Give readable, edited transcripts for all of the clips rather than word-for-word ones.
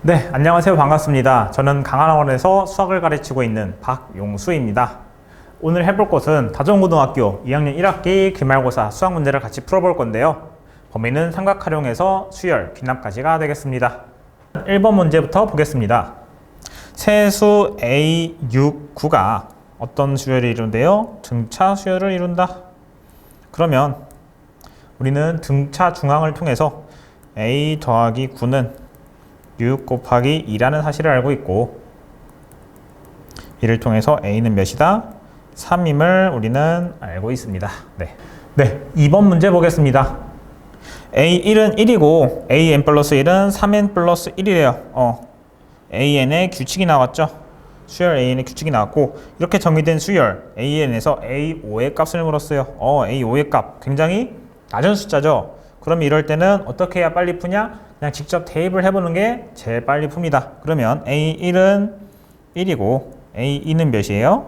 네, 안녕하세요. 반갑습니다. 저는 강한학원에서 수학을 가르치고 있는 박용수입니다. 오늘 해볼 것은 다정고등학교 2학년 1학기 기말고사 수학 문제를 같이 풀어볼 건데요. 범위는 삼각활용에서 수열, 귀납까지가 되겠습니다. 1번 문제부터 보겠습니다. 세수 A, 6, 9가 어떤 수열을 이룬대요? 등차 수열을 이룬다. 그러면 우리는 등차 중앙을 통해서 A 더하기 9는 6 곱하기 2라는 사실을 알고 있고, 이를 통해서 A는 몇이다? 3임을 우리는 알고 있습니다. 네, 2번 문제 보겠습니다. A1은 1이고 AN 플러스 1은 3N 플러스 1이래요. AN의 규칙이 나왔죠? 수열 AN의 규칙이 나왔고, 이렇게 정의된 수열 AN에서 A5의 값을 물었어요. A5의 값 굉장히 낮은 숫자죠? 그럼 이럴 때는 어떻게 해야 빨리 푸냐? 그냥 직접 대입을 해보는 게 제일 빨리 풉니다. 그러면 A1은 1이고 A2는 몇이에요?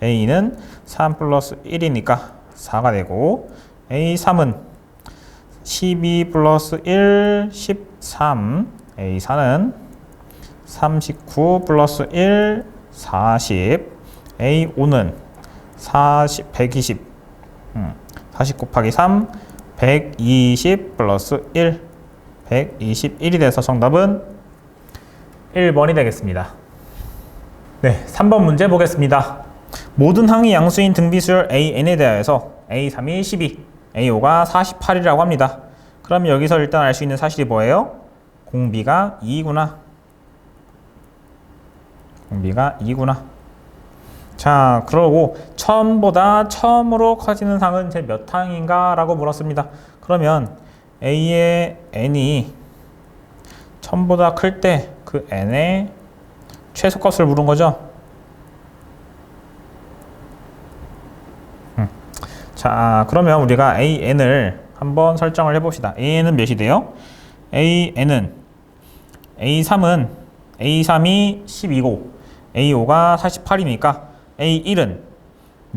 A2는 3 플러스 1이니까 4가 되고, A3은 12 플러스 1, 13. A4는 39 플러스 1, 40. A5는 120. 40 곱하기 3, 120 플러스 1. 121이 돼서 정답은 1번이 되겠습니다. 네, 3번 문제 보겠습니다. 모든 항이 양수인 등비수열 AN에 대하여서 A3이 12, A5가 48이라고 합니다. 그럼 여기서 일단 알 수 있는 사실이 뭐예요? 공비가 2구나. 공비가 2구나. 자, 그러고 처음보다 처음으로 커지는 항은 제 몇 항인가? 라고 물었습니다. 그러면 A의 n이 1000보다 클 때 그 n의 최소값을 물은 거죠. 자, 그러면 우리가 AN을 한번 설정을 해봅시다. AN은 몇이 돼요? AN은 A3은 A3이 12고 A5가 48이니까 A1은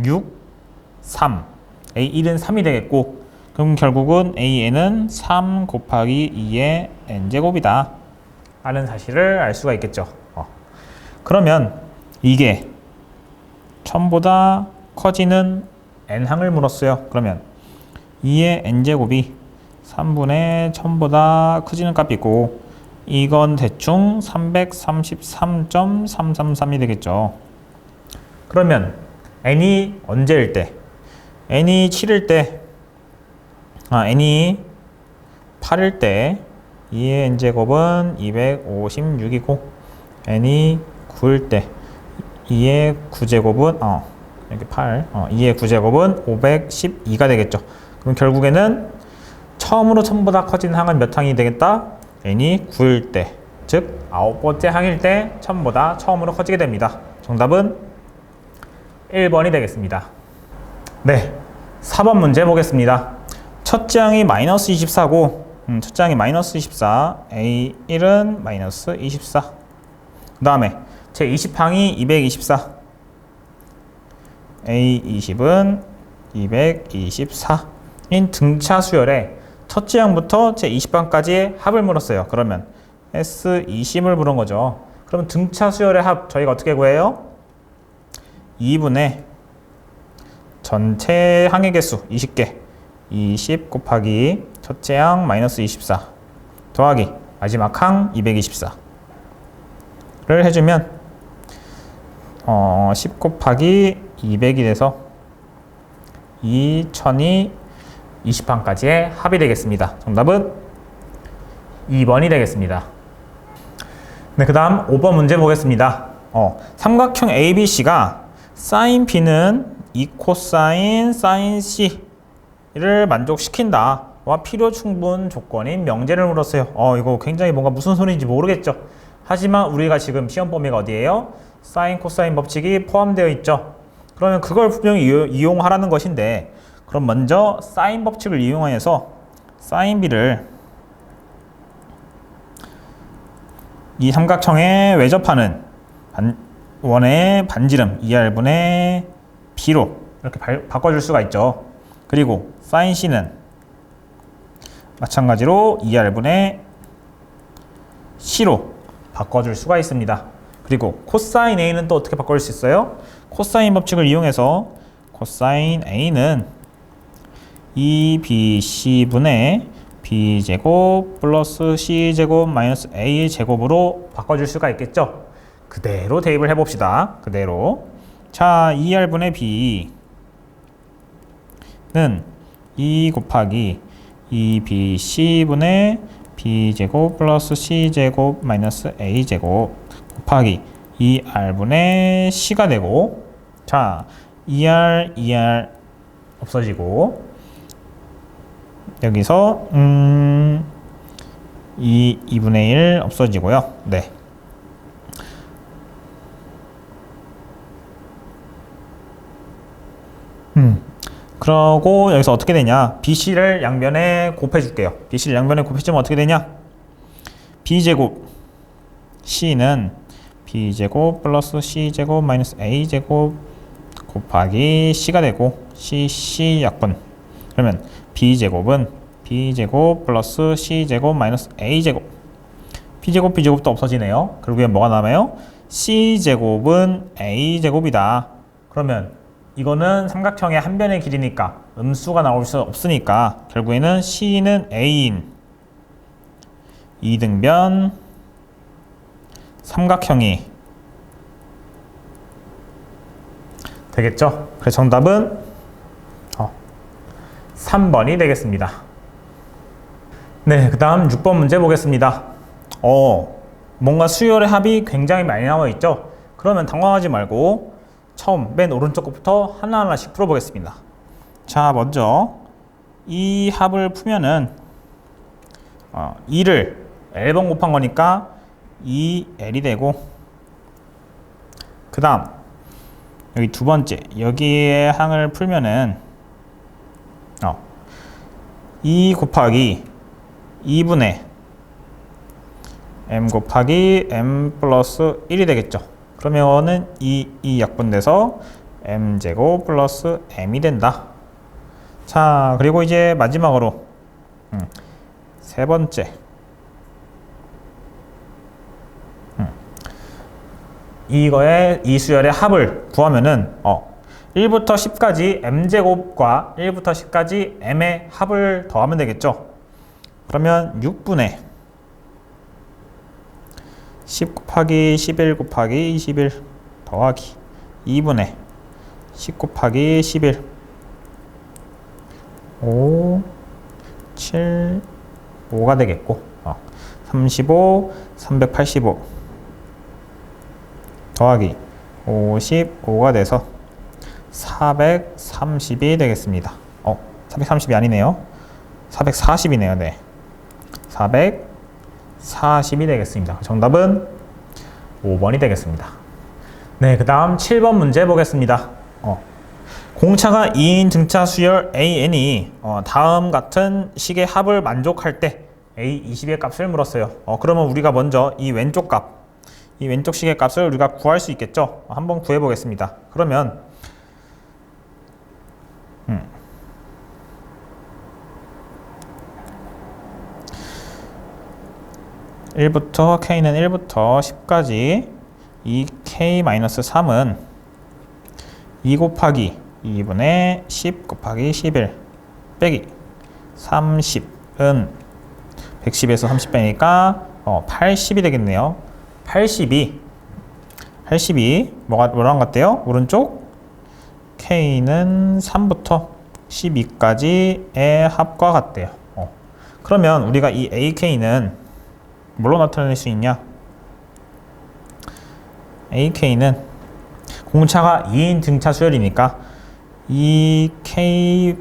6, 3. A1은 3이 되겠고, 그럼 결국은 AN은 3 곱하기 2의 n제곱이다 라는 사실을 알 수가 있겠죠. 그러면 이게 1000보다 커지는 n항을 물었어요. 그러면 2의 n제곱이 3분의 1000보다 커지는 값이고, 이건 대충 333.333이 되겠죠. 그러면 n이 언제일 때? n이 7일 때, n이 8일 때 2의 n제곱은 256이고, n이 9일 때 2의 9제곱은 이렇게 8, 2의 9제곱은 512가 되겠죠. 그럼 결국에는 처음으로 1000보다 커진 항은 몇 항이 되겠다? n이 9일 때, 즉 9번째 항일 때 1000보다 처음으로 커지게 됩니다. 정답은 1번이 되겠습니다. 네, 4번 문제 보겠습니다. 첫째 항이 마이너스 24고, 첫째 항이 마이너스 24, A1은 마이너스 24. 그 다음에 제 20항이 224, A20은 224인 등차 수열에 첫째 항부터 제 20항까지의 합을 물었어요. 그러면 S20을 물은 거죠. 그러면 등차 수열의 합 저희가 어떻게 구해요? 2분의 전체 항의 개수 20개, 20 곱하기 첫째 항 마이너스 24 더하기 마지막 항 224를 해주면 10 곱하기 200이 돼서 2000이 20항까지의 합이 되겠습니다. 정답은 2번이 되겠습니다. 네, 그 다음 5번 문제 보겠습니다. 삼각형 ABC가 사인 B는 2 코사인 사인 C를 만족시킨다 와 필요 충분 조건인 명제를 물었어요. 이거 굉장히 뭔가 무슨 소리인지 모르겠죠. 하지만 우리가 지금 시험 범위가 어디예요? 사인 코사인 법칙이 포함되어 있죠. 그러면 그걸 분명히 이용하라는 것인데, 그럼 먼저 사인 법칙을 이용해서 사인 B를 이 삼각형에 외접하는 원의 반지름 2R분의 B로 이렇게 바꿔줄 수가 있죠. 그리고 사인 C는 마찬가지로 2R분의 C로 바꿔줄 수가 있습니다. 그리고 코사인 A는 또 어떻게 바꿔줄 수 있어요? 코사인 법칙을 이용해서 코사인 A는 2BC분의 B제곱 플러스 C제곱 마이너스 A제곱으로 바꿔줄 수가 있겠죠? 그대로 대입을 해봅시다. 그대로. 자, 2R분의 B는 2 곱하기 2BC분의 B제곱 플러스 C제곱 마이너스 A제곱 곱하기 2R분의 C가 되고, 자, 2R 없어지고, 여기서 2분의 1 없어지고요. 네. 그러고 여기서 어떻게 되냐? BC를 양변에 곱해줄게요. BC를 양변에 곱해주면 어떻게 되냐? B제곱 C는 B제곱 플러스 C제곱 마이너스 A제곱 곱하기 C가 되고, C 약분. 그러면 B제곱은 B제곱 플러스 C제곱 마이너스 A제곱. B제곱도 없어지네요. 결국엔 뭐가 남아요? C제곱은 A제곱이다. 그러면 이거는 삼각형의 한 변의 길이니까 음수가 나올 수 없으니까 결국에는 C는 A인 2등변 삼각형이 되겠죠? 그래서 정답은 3번이 되겠습니다. 네, 그 다음 6번 문제 보겠습니다. 뭔가 수열의 합이 굉장히 많이 나와 있죠? 그러면 당황하지 말고 처음 맨 오른쪽 것부터 하나하나씩 풀어보겠습니다. 자, 먼저 이 합을 풀면은 2를 L번 곱한 거니까 2L이 되고, 그 다음 여기 두 번째 여기에 항을 풀면은 2 곱하기 2분의 M 곱하기 M 플러스 1이 되겠죠. 그러면은 이 약분돼서 M제곱 플러스 M이 된다. 자, 그리고 이제 마지막으로 세 번째 이거의 이 수열의 합을 구하면은 1부터 10까지 M제곱과 1부터 10까지 M의 합을 더하면 되겠죠. 그러면 6분의 10 곱하기 11 곱하기 21 더하기 2분의 10 곱하기 11 5 7 5가 되겠고 35 385 더하기 55가 돼서 430이 되겠습니다. 430이 아니네요. 440이네요. 네. 440이 되겠습니다. 정답은 5번이 되겠습니다. 네, 그 다음 7번 문제 보겠습니다. 공차가 2인 등차 수열 AN이 다음 같은 식의 합을 만족할 때 A20의 값을 물었어요. 그러면 우리가 먼저 이 왼쪽 값, 이 왼쪽 식의 값을 우리가 구할 수 있겠죠? 한번 구해 보겠습니다. 그러면 1부터 K는 1부터 10까지 이 K-3은 2 곱하기 2분의 10 곱하기 11 빼기 30은 110에서 30 빼니까 80이 되겠네요. 80이 뭐랑 같대요? 오른쪽 K는 3부터 12까지의 합과 같대요. 그러면 우리가 이 AK는 뭘로 나타낼 수 있냐? AK는 공차가 2인 등차 수열이니까 이 K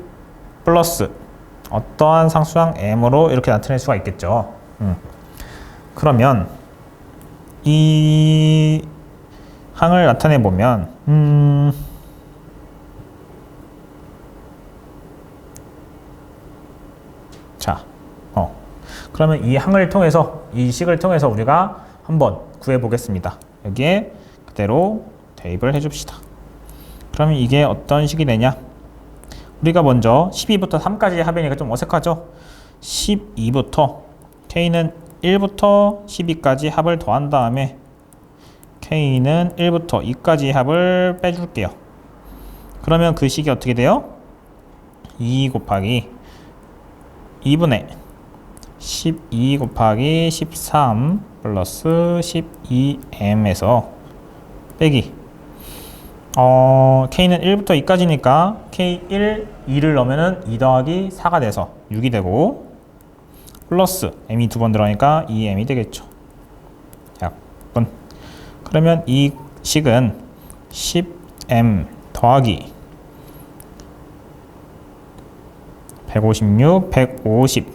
플러스 어떠한 상수항 M으로 이렇게 나타낼 수가 있겠죠. 그러면 이 항을 나타내 보면 자, 그러면 이 항을 통해서 이 식을 통해서 우리가 한번 구해 보겠습니다. 여기에 그대로 대입을 해 줍시다. 그러면 이게 어떤 식이 되냐? 우리가 먼저 12부터 3까지의 합이니까 좀 어색하죠? 12부터 K는 1부터 12까지 합을 더한 다음에 K는 1부터 2까지 합을 빼줄게요. 그러면 그 식이 어떻게 돼요? 2 곱하기 2분의 12 곱하기 13 플러스 12m에서 빼기 K는 1부터 2까지니까 K1, 2를 넣으면 2 더하기 4가 돼서 6이 되고 플러스 m이 두 번 들어가니까 2m이 되겠죠. 약분. 그러면 이 식은 10m 더하기 156, 150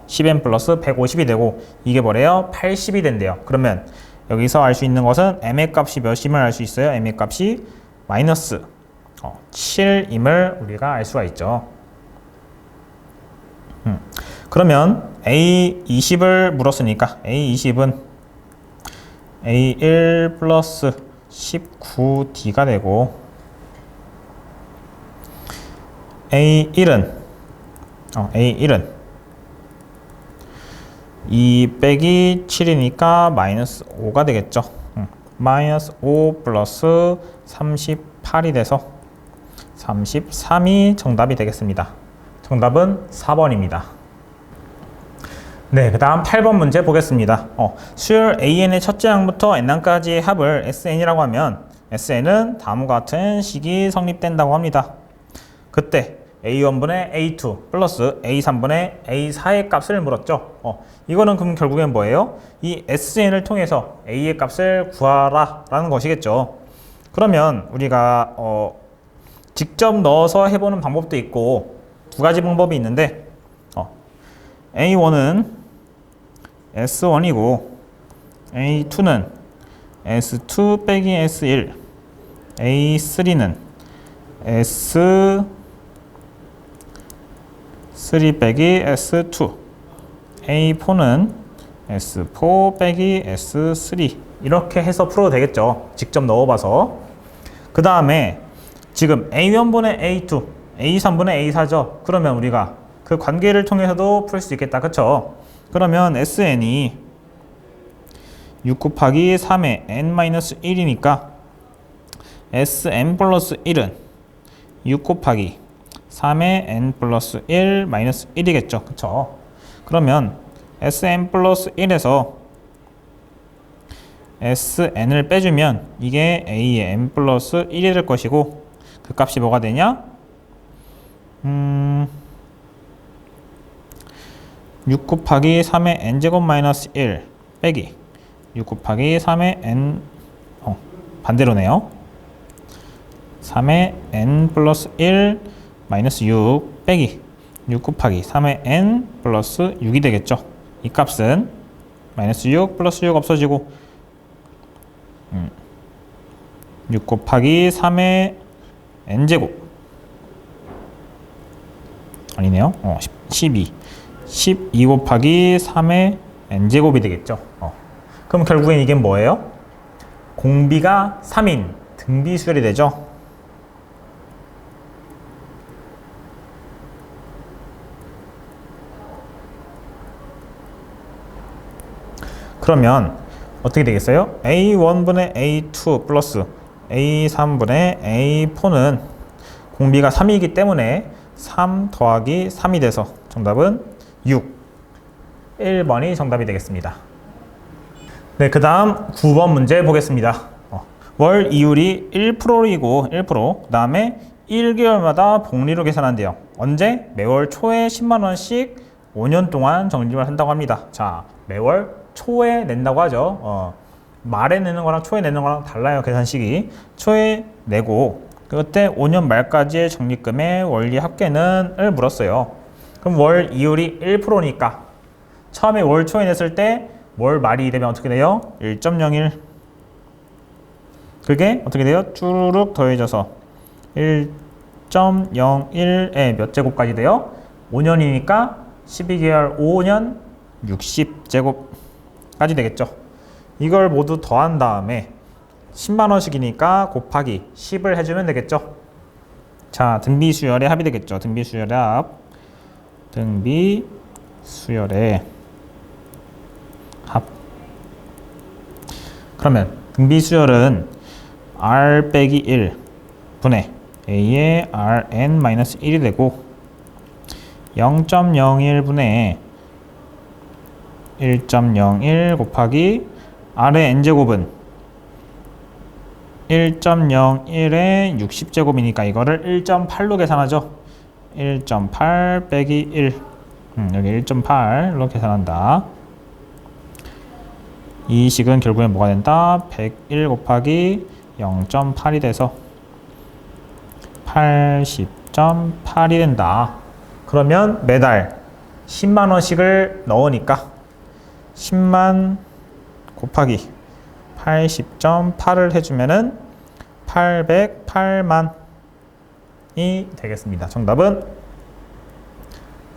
10m 플러스 150이 되고 이게 뭐래요? 80이 된대요. 그러면 여기서 알 수 있는 것은 m의 값이 몇임을 알 수 있어요. m의 값이 마이너스 7임을 우리가 알 수가 있죠. 그러면 A20을 물었으니까 A20은 A1 플러스 19D가 되고 A1은 2 빼기 7이니까 마이너스 5가 되겠죠. 마이너스 5 플러스 38이 돼서 33이 정답이 되겠습니다. 정답은 4번입니다. 네, 그 다음 8번 문제 보겠습니다. 수열 AN의 첫째 항부터 n항까지의 합을 SN이라고 하면 SN은 다음과 같은 식이 성립된다고 합니다. 그때 A1분의 A2 플러스 A3분의 A4의 값을 물었죠. 이거는 그럼 결국엔 뭐예요? 이 SN을 통해서 A의 값을 구하라 라는 것이겠죠. 그러면 우리가 직접 넣어서 해보는 방법도 있고 두 가지 방법이 있는데 A1은 S1이고 A2는 S2 빼기 S1 A3는 S3 빼기 S2 A4는 S4 빼기 S3 이렇게 해서 풀어도 되겠죠. 직접 넣어봐서. 그 다음에 지금 A1분의 A2 A3분의 A4죠. 그러면 우리가 그 관계를 통해서도 풀 수 있겠다. 그쵸? 그러면 SN이 6 곱하기 3의 n-1이니까 SN 플러스 1은 6 곱하기 3의 n 플러스 1 마이너스 1이겠죠. 그쵸? 그러면 SN 플러스 1에서 SN을 빼주면 이게 A의 n 플러스 1이 될 것이고 그 값이 뭐가 되냐? 6 곱하기 3의 n제곱 마이너스 1 빼기 6 곱하기 3의 n 반대로네요. 3의 n 플러스 1 마이너스 6 빼기 6 곱하기 3의 n 플러스 6이 되겠죠. 이 값은 마이너스 6 플러스 6 없어지고 6 곱하기 3의 n제곱 아니네요. 12 곱하기 3의 n제곱이 되겠죠. 그럼 결국엔 이게 뭐예요? 공비가 3인 등비수열이 되죠. 그러면 어떻게 되겠어요? A1분의 A2 플러스 A3분의 A4는 공비가 3이기 때문에 3 더하기 3이 돼서 정답은 6. 1번이 정답이 되겠습니다. 네, 그 다음 9번 문제 보겠습니다. 월 이율이 1%이고 1%, 그 다음에 1개월마다 복리로 계산한대요. 언제? 매월 초에 10만원씩 5년 동안 적립을 한다고 합니다. 자, 매월 초에 낸다고 하죠. 말에 내는 거랑 초에 내는 거랑 달라요. 계산식이. 초에 내고 그때 5년 말까지의 적립금의 원리 합계는 을 물었어요. 그럼 월 이율이 1%니까 처음에 월 초에 냈을 때 월 말이 되면 어떻게 돼요? 1.01. 그게 어떻게 돼요? 쭈르륵 더해져서 1.01에 몇 제곱까지 돼요? 5년이니까 12개월 5년 60제곱까지 되겠죠. 이걸 모두 더한 다음에 10만원씩이니까 곱하기 10을 해주면 되겠죠. 자, 등비수열의 합이 되겠죠. 등비수열의 합. 등비수열의 그러면 등비수열은 r 빼기 1 분의 a의 rn-1이 되고 0.01분의 1.01 곱하기 r의 n제곱은 1.01의 60제곱이니까 이거를 1.8로 계산하죠. 1.8 빼기 1 여기 1.8로 계산한다. 이 식은 결국엔 뭐가 된다? 101 곱하기 0.8이 돼서 80.8이 된다. 그러면 매달 10만원씩을 넣으니까 10만 곱하기 80.8을 해주면은 808만이 되겠습니다. 정답은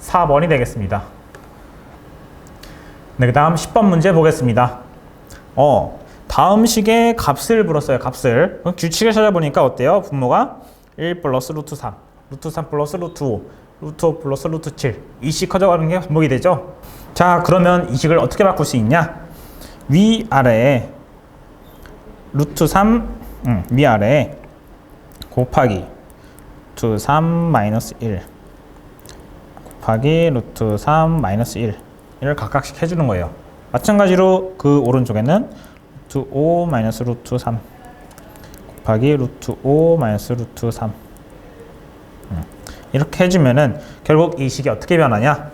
4번이 되겠습니다. 네, 그 다음 10번 문제 보겠습니다. 다음 식의 값을 물었어요. 값을. 규칙을 찾아보니까 어때요? 분모가 1 플러스 루트 3, 루트 3 플러스 루트 5, 루트 5 플러스 루트 7. 이 식 커져가는 게 반복이 되죠. 자, 그러면 이 식을 어떻게 바꿀 수 있냐? 위아래에 루트 3, 위아래에 곱하기 루트 3 마이너스 1 곱하기 루트 3 마이너스 1을 각각씩 해주는 거예요. 마찬가지로 그 오른쪽에는 루트 5 마이너스 루트 3 곱하기 루트 5 마이너스 루트 3 이렇게 해주면은 결국 이 식이 어떻게 변하냐?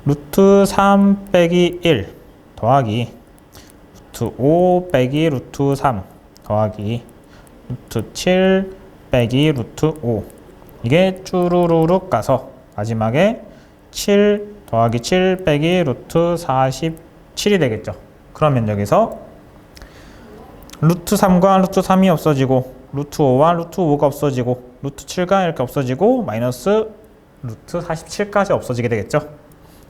루트 3 빼기 1 더하기 루트 5 빼기 루트 3 더하기 루트 7 빼기 루트 5 이게 쭈루루룩 가서 마지막에 7 더하기 7 빼기 루트 47이 되겠죠. 그러면 여기서 루트 3과 루트 3이 없어지고 루트 5와 루트 5가 없어지고 루트 7가 이렇게 없어지고 마이너스 루트 47까지 없어지게 되겠죠.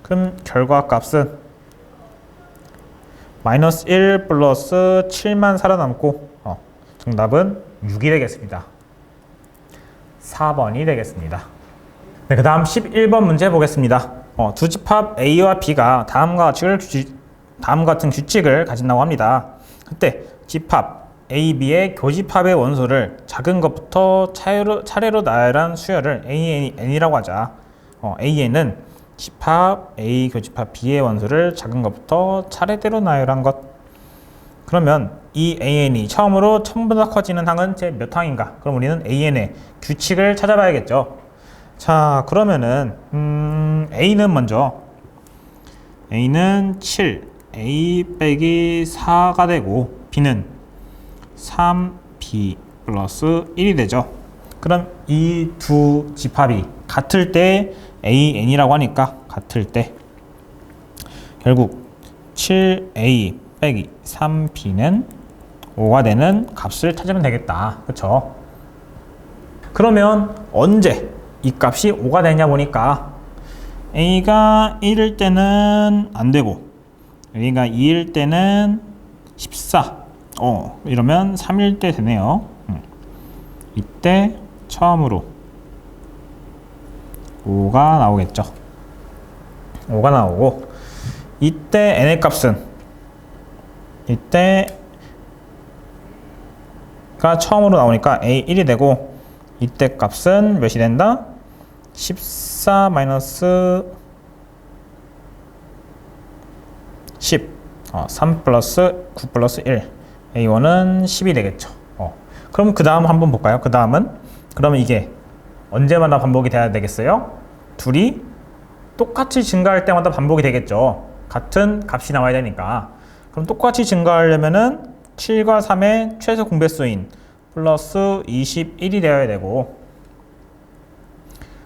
그럼 결과값은 마이너스 1 플러스 7만 살아남고 정답은 6이 되겠습니다. 4번이 되겠습니다. 네, 그 다음 11번 문제 보겠습니다. 두 집합 A와 B가 다음과 같은 규칙을 가진다고 합니다. 그때 집합 A, B의 교집합의 원소를 작은 것부터 차례로 나열한 수열을 AN이라고 하자. AN은 집합 A 교집합 B의 원소를 작은 것부터 차례대로 나열한 것. 그러면 이 AN이 처음으로 처음보다 커지는 항은 제 몇 항인가? 그럼 우리는 AN의 규칙을 찾아봐야겠죠. 자, 그러면은 A는 먼저 A는 7 A 빼기 4가 되고 B는 3B 플러스 1이 되죠. 그럼 이 두 집합이 같을 때 AN이라고 하니까 같을 때 결국 7A 빼기 3B는 5가 되는 값을 찾으면 되겠다. 그쵸? 그러면 언제 이 값이 5가 되냐 보니까 A가 1일 때는 안 되고 A가 2일 때는 14 이러면 3일 때 되네요. 이때 처음으로 5가 나오겠죠. 5가 나오고 이때 n의 값은 이때가 처음으로 나오니까 A1이 되고 이때 값은 몇이 된다? 14 마이너스 10 3 플러스 9 플러스 1 A1은 10이 되겠죠. 그럼 그 다음 한번 볼까요? 그 다음은 그러면 이게 언제마다 반복이 돼야 되겠어요? 둘이 똑같이 증가할 때마다 반복이 되겠죠. 같은 값이 나와야 되니까. 그럼 똑같이 증가하려면은 7과 3의 최소 공배수인 플러스 21이 되어야 되고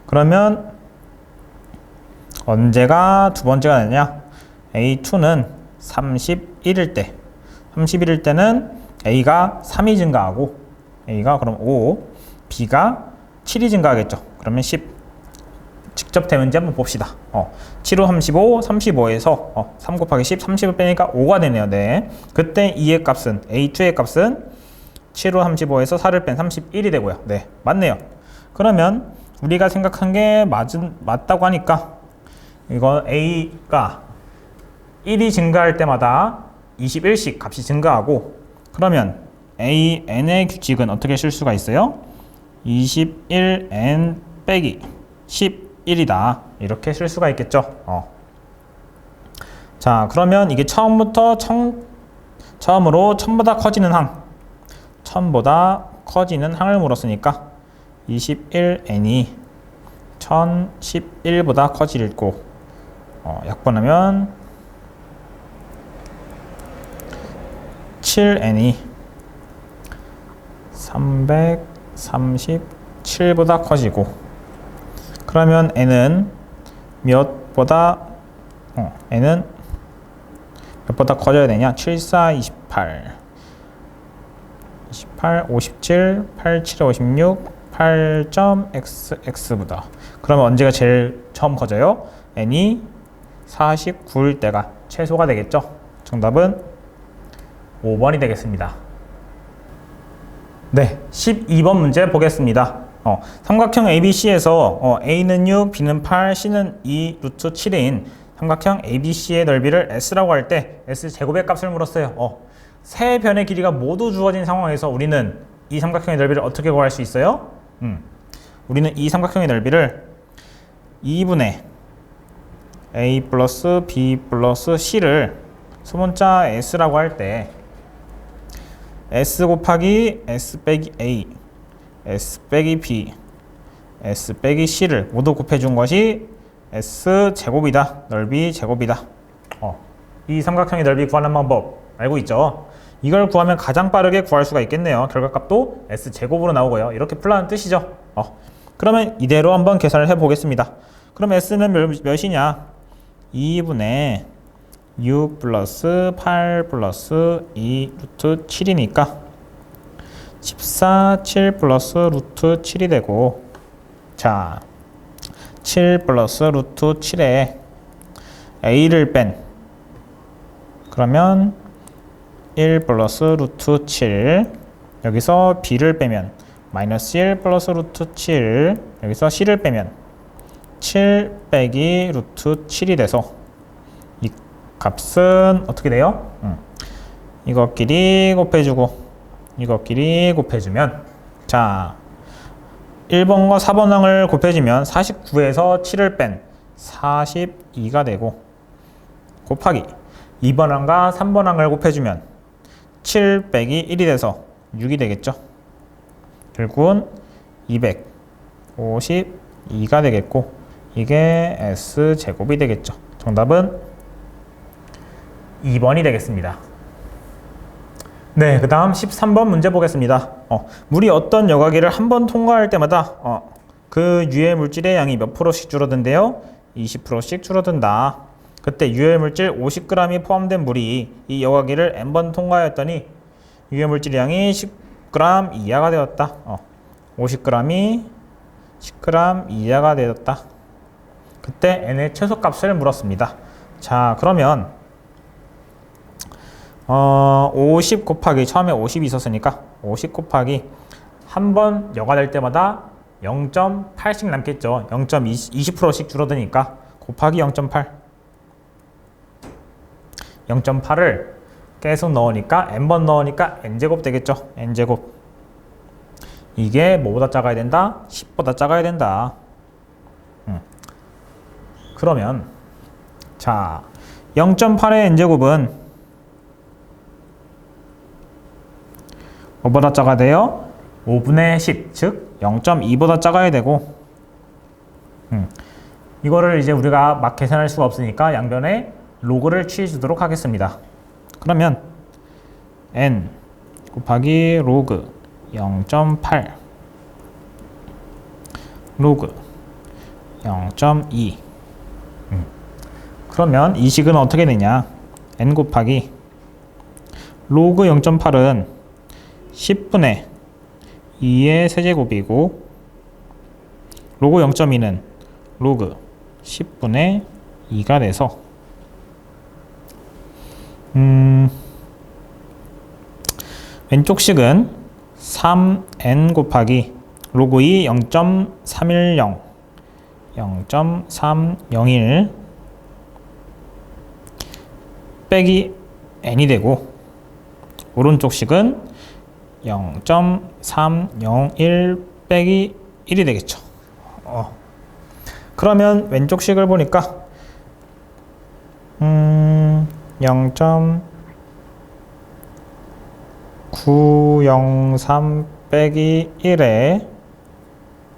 그러면 언제가 두 번째가 되냐? A2는 31일 때 31일 때는 A가 3이 증가하고 A가 그럼 5 B가 7이 증가하겠죠. 그러면 10 직접 대문제 한번 봅시다. 7호 35, 35에서 3 곱하기 10, 30을 빼니까 5가 되네요. 네. 그때 2의 값은 A2의 값은 7호 35에서 4를 뺀 31이 되고요. 네, 맞네요. 그러면 우리가 생각한 게 맞다고 하니까 이거 A가 1이 증가할 때마다 21씩 값이 증가하고, 그러면 n의 규칙은 어떻게 쓸 수가 있어요? 21n 빼기 11이다. 이렇게 쓸 수가 있겠죠. 자, 그러면 이게 처음으로 1000보다 커지는 항, 1000보다 커지는 항을 물었으니까 21n이 1011보다 커지고, 약분하면 7n이 337보다 커지고, 그러면 n은 몇보다 커져야 되냐? 7, 4, 28, 57, 87, 56, 8.xx보다. 그러면 언제가 제일 처음 커져요? n이 49일 때가 최소가 되겠죠? 정답은 5번이 되겠습니다. 네, 12번 문제 보겠습니다. 삼각형 ABC에서 A는 6, B는 8, C는 2, 루트 7인 삼각형 ABC의 넓이를 S라고 할 때 S 제곱의 값을 물었어요. 세 변의 길이가 모두 주어진 상황에서 우리는 이 삼각형의 넓이를 어떻게 구할 수 있어요? 우리는 이 삼각형의 넓이를 2분의 A 플러스 B 플러스 C를 소문자 S라고 할 때 S 곱하기 S 빼기 A, S 빼기 B, S 빼기 C를 모두 곱해준 것이 S 제곱이다. 넓이 제곱이다. 이 삼각형의 넓이 구하는 방법 알고 있죠? 이걸 구하면 가장 빠르게 구할 수가 있겠네요. 결과값도 S 제곱으로 나오고요. 이렇게 풀라는 뜻이죠. 그러면 이대로 한번 계산을 해보겠습니다. 그럼 S는 몇이냐? 2분의 6 플러스 8 플러스 2 루트 7이니까 14, 7 플러스 루트 7이 되고, 자, 7 플러스 루트 7에 A를 뺀, 그러면 1 플러스 루트 7, 여기서 B를 빼면 마이너스 1 플러스 루트 7, 여기서 C를 빼면 7 빼기 루트 7이 돼서 이 값은 어떻게 돼요? 이것끼리 곱해주고 이것끼리 곱해주면, 자, 1번과 4번 항을 곱해주면 49에서 7을 뺀 42가 되고, 곱하기 2번 항과 3번 항을 곱해주면 7 빼기 1이 돼서 6이 되겠죠. 결국은 252가 되겠고, 이게 S제곱이 되겠죠. 정답은 2번이 되겠습니다. 네, 그 다음 13번 문제 보겠습니다. 물이 어떤 여과기를 한 번 통과할 때마다 그 유해 물질의 양이 몇 프로씩 줄어든대요? 20%씩 줄어든다. 그때 유해 물질 50g이 포함된 물이 이 여과기를 n번 통과하였더니 유해 물질의 양이 10g 이하가 되었다. 50g이 10g 이하가 되었다. 그때 n의 최소값을 물었습니다. 자, 그러면 50 곱하기, 처음에 50이 있었으니까 50 곱하기 한 번 여과될 때마다 0.8씩 남겠죠. 0.20%씩 줄어드니까 곱하기 0.8, 0.8을 계속 넣으니까 n번 넣으니까 n제곱 되겠죠. n제곱. 이게 뭐보다 작아야 된다? 10보다 작아야 된다. 그러면 자, 0.8의 n제곱은 뭐보다 작아야 돼요? 5분의 10, 즉 0.2보다 작아야 되고, 이거를 이제 우리가 막 계산할 수가 없으니까 양변에 로그를 취해주도록 하겠습니다. 그러면 n 곱하기 로그 0.8 로그 0.2. 그러면 이 식은 어떻게 되냐? n 곱하기 로그 0.8은 10분의 2의 세제곱이고, 로그 0.2는 로그 10분의 2가 돼서 왼쪽 식은 3n 곱하기 로그 2 0.310 0.301 빼기 n이 되고 오른쪽 식은 0.301 빼기 1이 되겠죠. 그러면 왼쪽 식을 보니까 0.903 빼기 1에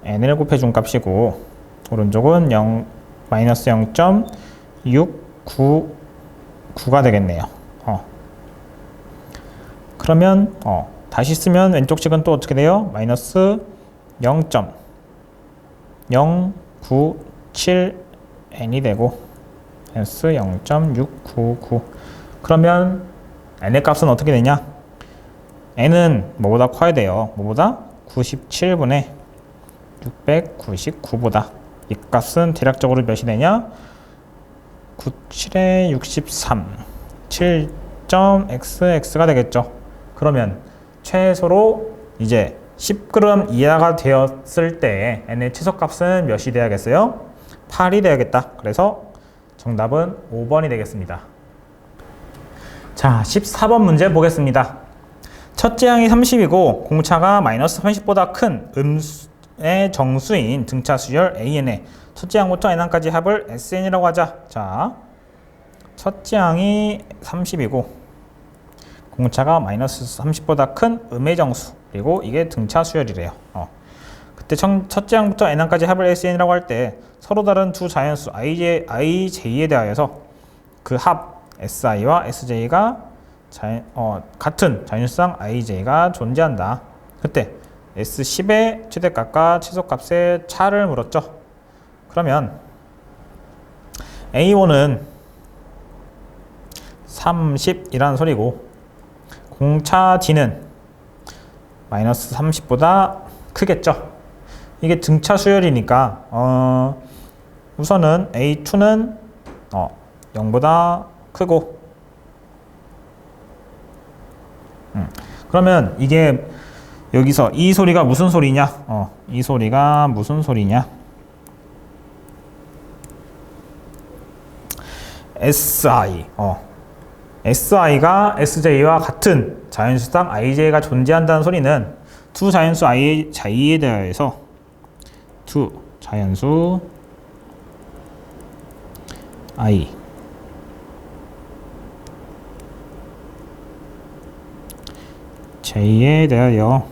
n을 곱해준 값이고 오른쪽은 마이너스 0.699가 되겠네요. 그러면 다시 쓰면 왼쪽 식은 또 어떻게 돼요? 마이너스 0.097n이 되고 마이너스 0.699. 그러면 n의 값은 어떻게 되냐? n은 뭐보다 커야 돼요? 뭐보다? 97분의 699보다. 이 값은 대략적으로 몇이 되냐? 97에 63 7.xx가 되겠죠. 그러면 최소로 이제 10g 이하가 되었을 때 n의 최소값은 몇이 돼야겠어요? 8이 돼야겠다. 그래서 정답은 5번이 되겠습니다. 자, 14번 문제 보겠습니다. 첫째 항이 30이고 공차가 마이너스 30보다 큰 음의 정수인 등차 수열 AN의 첫째 항부터 n항까지 합을 SN이라고 하자. 자, 첫째 항이 30이고 공차가 마이너스 30보다 큰 음의 정수, 그리고 이게 등차 수열이래요. 그때 첫째 항부터 n항까지 합을 SN이라고 할 때 서로 다른 두 자연수 IJ에 대하여서 그 합 SI와 SJ가 같은 자연수상 IJ가 존재한다. 그때 S10의 최대값과 최소값의 차를 물었죠. 그러면 A1은 30이라는 소리고 공차 D는 마이너스 30보다 크겠죠. 이게 등차 수열이니까 우선은 A2는 0보다 크고 그러면 이게 여기서 이 소리가 무슨 소리냐? 이 소리가 무슨 소리냐? SI가 SJ와 같은 자연수상 IJ가 존재한다는 소리는 두 자연수 IJ에 대해서 두 자연수 I J에 대하여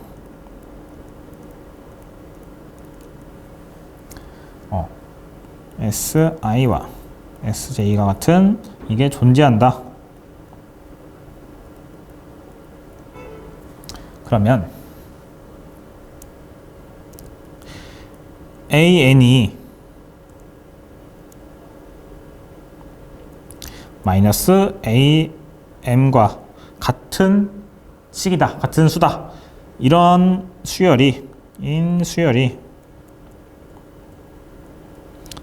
SI와 SJ가 같은 이게 존재한다. 그러면 AN이 마이너스 AM과 같은 식이다, 같은 수다. 이런 수열이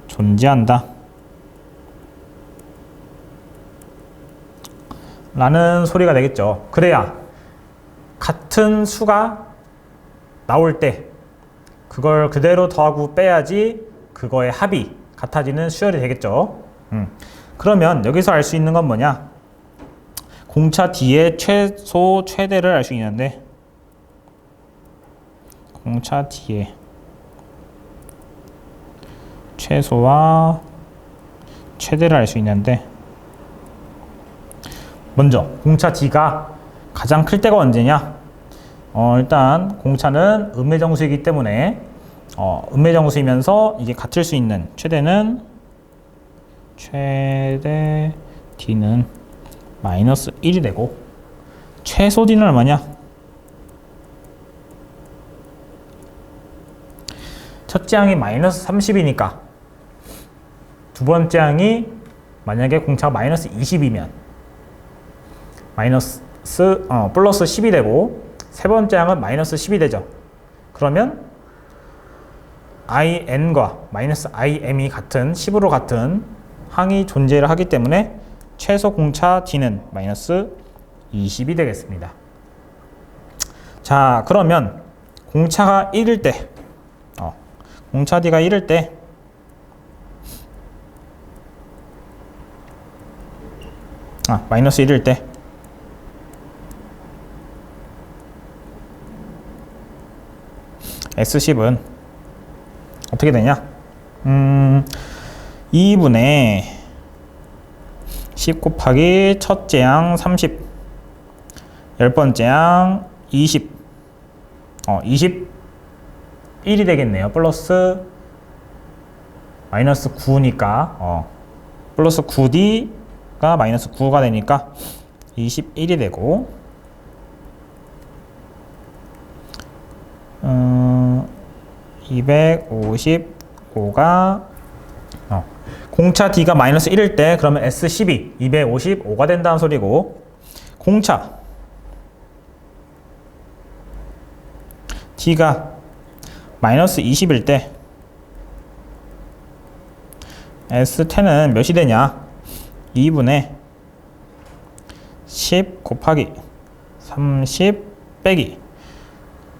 존재한다 라는 소리가 되겠죠. 그래야 같은 수가 나올 때 그걸 그대로 더하고 빼야지 그거의 합이 같아지는 수열이 되겠죠. 그러면 여기서 알 수 있는 건 뭐냐? 공차 D의 최소 최대를 알 수 있는데 공차 D의 최소와 최대를 알 수 있는데 먼저 공차 D가 가장 클 때가 언제냐? 일단 공차는 음의 정수이기 때문에 음의 정수이면서 이게 같을 수 있는 최대 D는 마이너스 1이 되고 최소 D는 얼마냐? 첫째 항이 마이너스 30이니까 두 번째 항이 만약에 공차가 마이너스 20이면 플러스 10이 되고 세 번째 항은 마이너스 10이 되죠. 그러면 IN과 마이너스 IM이 같은 10으로 같은 항이 존재를 하기 때문에 최소 공차 D는 마이너스 20이 되겠습니다. 자, 그러면 공차가 1일 때 공차 D가 1일 때 마이너스 1일 때 S10은 어떻게 되냐? 2분의 10 곱하기 첫째 양 30, 열 번째 양 20, 21이 되겠네요. 플러스 마이너스 9니까 플러스 9D가 마이너스 9가 되니까 21이 되고, 255가 공차 D가 마이너스 1일 때 그러면 S12 255가 된다는 소리고, 공차 D가 마이너스 20일 때 S10은 몇이 되냐? 2분의 10 곱하기 30 빼기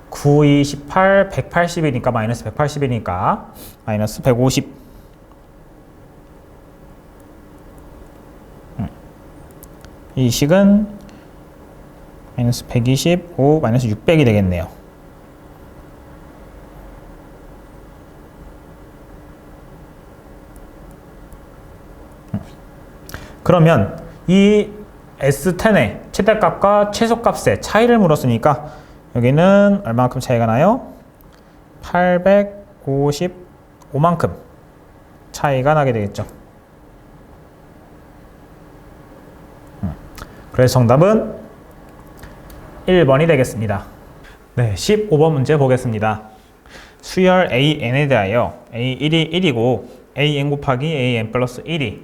9, 28, 180이니까 마이너스 180이니까 마이너스 150. 이 식은 마이너스 125, 마이너스 600이 되겠네요. 그러면 이 S10의 최대값과 최소값의 차이를 물었으니까 여기는 얼마만큼 차이가 나요? 855만큼 차이가 나게 되겠죠. 그래서 정답은 1번이 되겠습니다. 네, 15번 문제 보겠습니다. 수열 AN에 대하여 A1이 1이고 AN 곱하기 AN 플러스 1이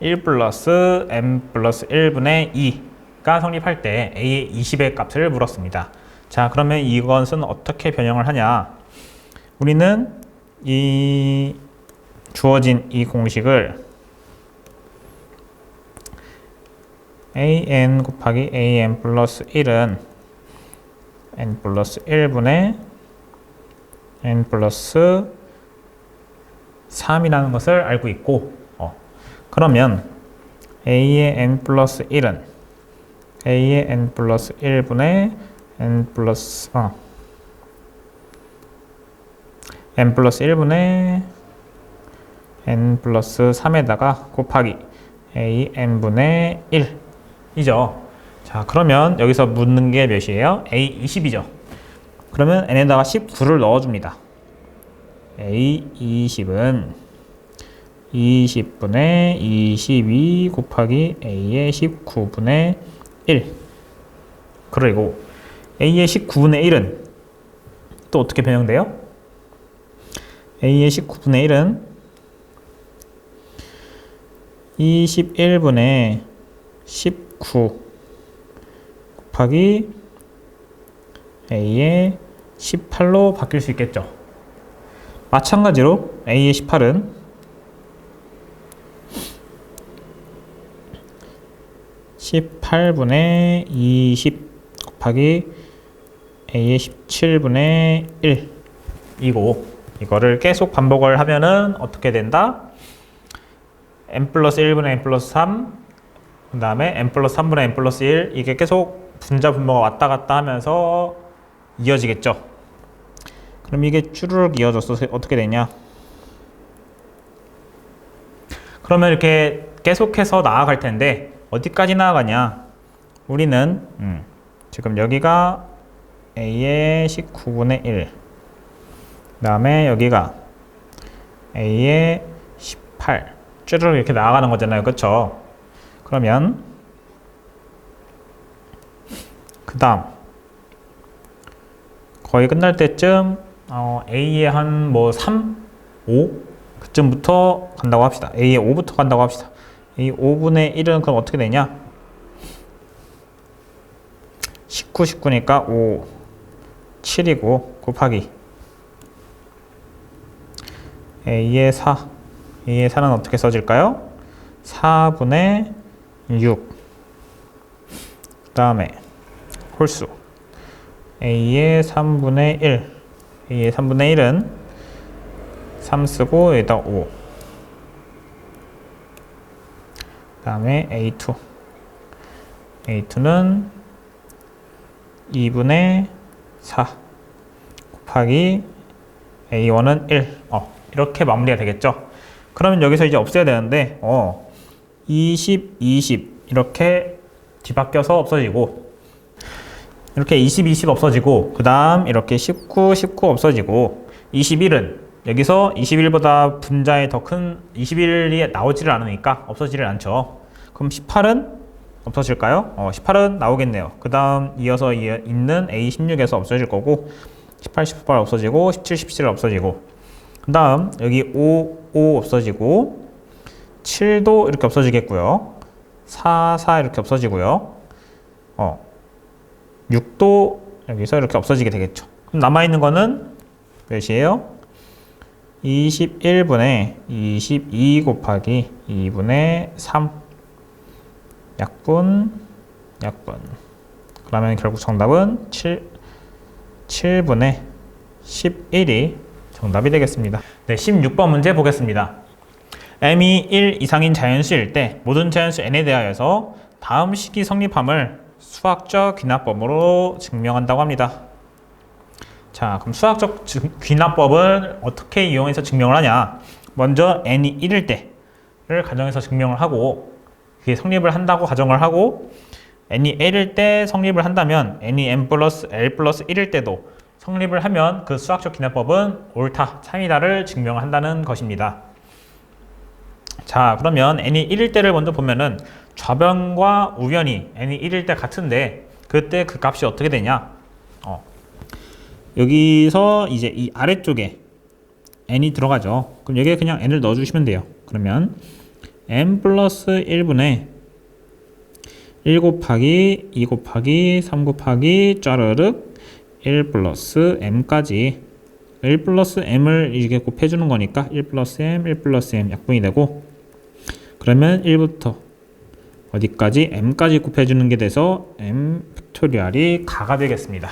1 플러스 n 플러스 1분의 2가 성립할 때 A의 20의 값을 물었습니다. 자, 그러면 이것은 어떻게 변형을 하냐? 우리는 이 주어진 이 공식을 an 곱하기 an 플러스 1은 n 플러스 1분의 n 플러스 3이라는 것을 알고 있고, 그러면 a의 n 플러스 1은 a의 n 플러스 1분의 n 플러스 n 플러스 1분의 n 플러스 3에다가 곱하기 a n분의 1이죠. 자, 그러면 여기서 묻는 게 몇이에요? a 20이죠. 그러면 n에다가 19를 넣어줍니다. a 20은 20분의 22 곱하기 a의 19분의 1. 그리고 a의 19분의 1은 또 어떻게 변형돼요? a의 19분의 1은 21분의 19 곱하기 a의 18로 바뀔 수 있겠죠. 마찬가지로 a의 18은 18분의 20 곱하기 a의 17분의 1이고, 이거를 계속 반복을 하면은 어떻게 된다? n 플러스 1분의 n 플러스 3, 그 다음에 n 플러스 3분의 n 플러스 1, 이게 계속 분자 분모가 왔다 갔다 하면서 이어지겠죠. 그럼 이게 쭈르륵 이어져서 어떻게 되냐? 그러면 이렇게 계속해서 나아갈 텐데 어디까지 나아가냐? 우리는 지금 여기가 a의 19분의 1, 그 다음에 여기가 a의 18, 쭈르륵 이렇게 나아가는 거잖아요. 그쵸? 그러면 그 다음 거의 끝날 때쯤 a의 한 뭐 3, 5 그쯤부터 간다고 합시다. a의 5부터 간다고 합시다. 이 5분의 1은 그럼 어떻게 되냐? 19, 19니까 5, 7이고 곱하기 a의 4, a의 4는 어떻게 써질까요? 4분의 6, 그 다음에 홀수 a의 3분의 1, a의 3분의 1은 3 쓰고 여기다 5, 그 다음에 A2. A2는 2분의 4 곱하기 A1은 1. 이렇게 마무리가 되겠죠. 그러면 여기서 이제 없애야 되는데 20, 20 이렇게 뒤바뀌어서 없어지고, 이렇게 20, 20 없어지고, 그 다음 이렇게 19, 19 없어지고, 21은 여기서 21보다 분자에 더 큰 21이 나오지를 않으니까 없어지를 않죠. 그럼 18은 없어질까요? 18은 나오겠네요. 그 다음 이어서 있는 A16에서 없어질 거고, 18, 18 없어지고, 17, 17 없어지고, 그 다음 여기 5, 5 없어지고, 7도 이렇게 없어지겠고요. 4, 4 이렇게 없어지고요. 6도 여기서 이렇게 없어지게 되겠죠. 그럼 남아있는 거는 몇이에요? 21분의 22 곱하기 2분의 3 약분. 그러면 결국 정답은 7분의 11이 정답이 되겠습니다. 네, 16번 문제 보겠습니다. m이 1 이상인 자연수일 때 모든 자연수 n에 대하여서 다음 식이 성립함을 수학적 귀납법으로 증명한다고 합니다. 자, 그럼 수학적 귀납법은 어떻게 이용해서 증명을 하냐? 먼저 n이 1일 때를 가정해서 증명을 하고, 그게 성립을 한다고 가정을 하고, n이 l일 때 성립을 한다면 n이 n 플러스 l 플러스 1일 때도 성립을 하면 그 수학적 귀납법은 옳다, 참이다를 증명한다는 것입니다. 자, 그러면 n이 1일 때를 먼저 보면은 좌변과 우변이 n이 1일 때 같은데 그때 그 값이 어떻게 되냐? 여기서 이제 이 아래쪽에 n이 들어가죠. 그럼 여기에 그냥 n을 넣어주시면 돼요. 그러면 n 플러스 1분의 1 곱하기 2 곱하기 3 곱하기 짜르륵 1 플러스 m까지, 1 플러스 m을 이렇게 곱해주는 거니까 1 플러스 m, 1 플러스 m 약분이 되고, 그러면 1부터 어디까지? m까지 곱해주는 게 돼서 m 팩토리얼이 가가 되겠습니다.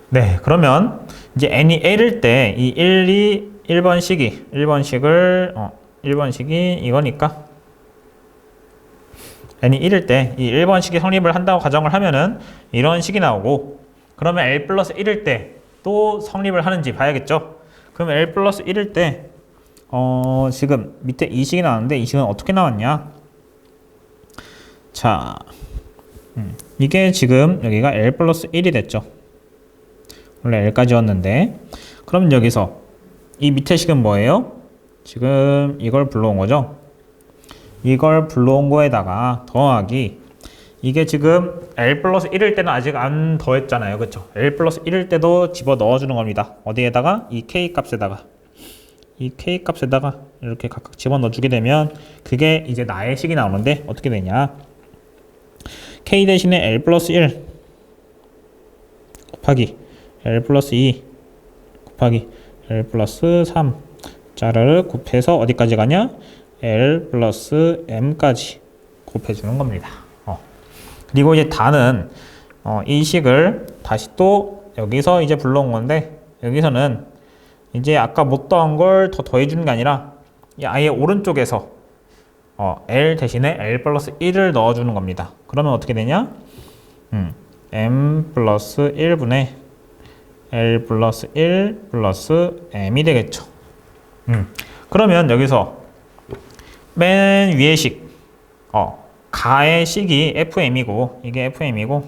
네, 그러면 이제 n이 l일 때 이 1번식이 이거니까 n이 1일 때 이 1번식이 성립을 한다고 가정을 하면은 이런 식이 나오고, 그러면 l 플러스 1일 때 또 성립을 하는지 봐야겠죠. 그러면 l 플러스 1일 때 지금 밑에 이 식이 나왔는데 이 식은 어떻게 나왔냐? 자, 이게 지금 여기가 l 플러스 1이 됐죠. 원래 l까지였는데, 그럼 여기서 이 밑에 식은 뭐예요? 지금 이걸 불러온 거죠. 이걸 불러온 거에다가 더하기, 이게 지금 l 플러스 1일 때는 아직 안 더했잖아요. 그쵸? l 플러스 1일 때도 집어 넣어주는 겁니다. 어디에다가? 이 k 값에다가 이렇게 각각 집어 넣어주게 되면 그게 이제 나의 식이 나오는데 어떻게 되냐? k 대신에 l 플러스 1 곱하기 l 플러스 2 곱하기 l 플러스 3 짜르르 곱해서 어디까지 가냐? l 플러스 m까지 곱해주는 겁니다. 그리고 이제 다는 이 식을 다시 또 여기서 이제 불러온 건데, 여기서는 이제 아까 못 더한 걸 더 더해주는 게 아니라 아예 오른쪽에서 l 대신에 l 플러스 1을 넣어주는 겁니다. 그러면 어떻게 되냐? m 플러스 1분의 l 플러스 1 플러스 m이 되겠죠. 그러면 여기서 맨 위의 식, 가의 식이 fm이고, 이게 fm이고,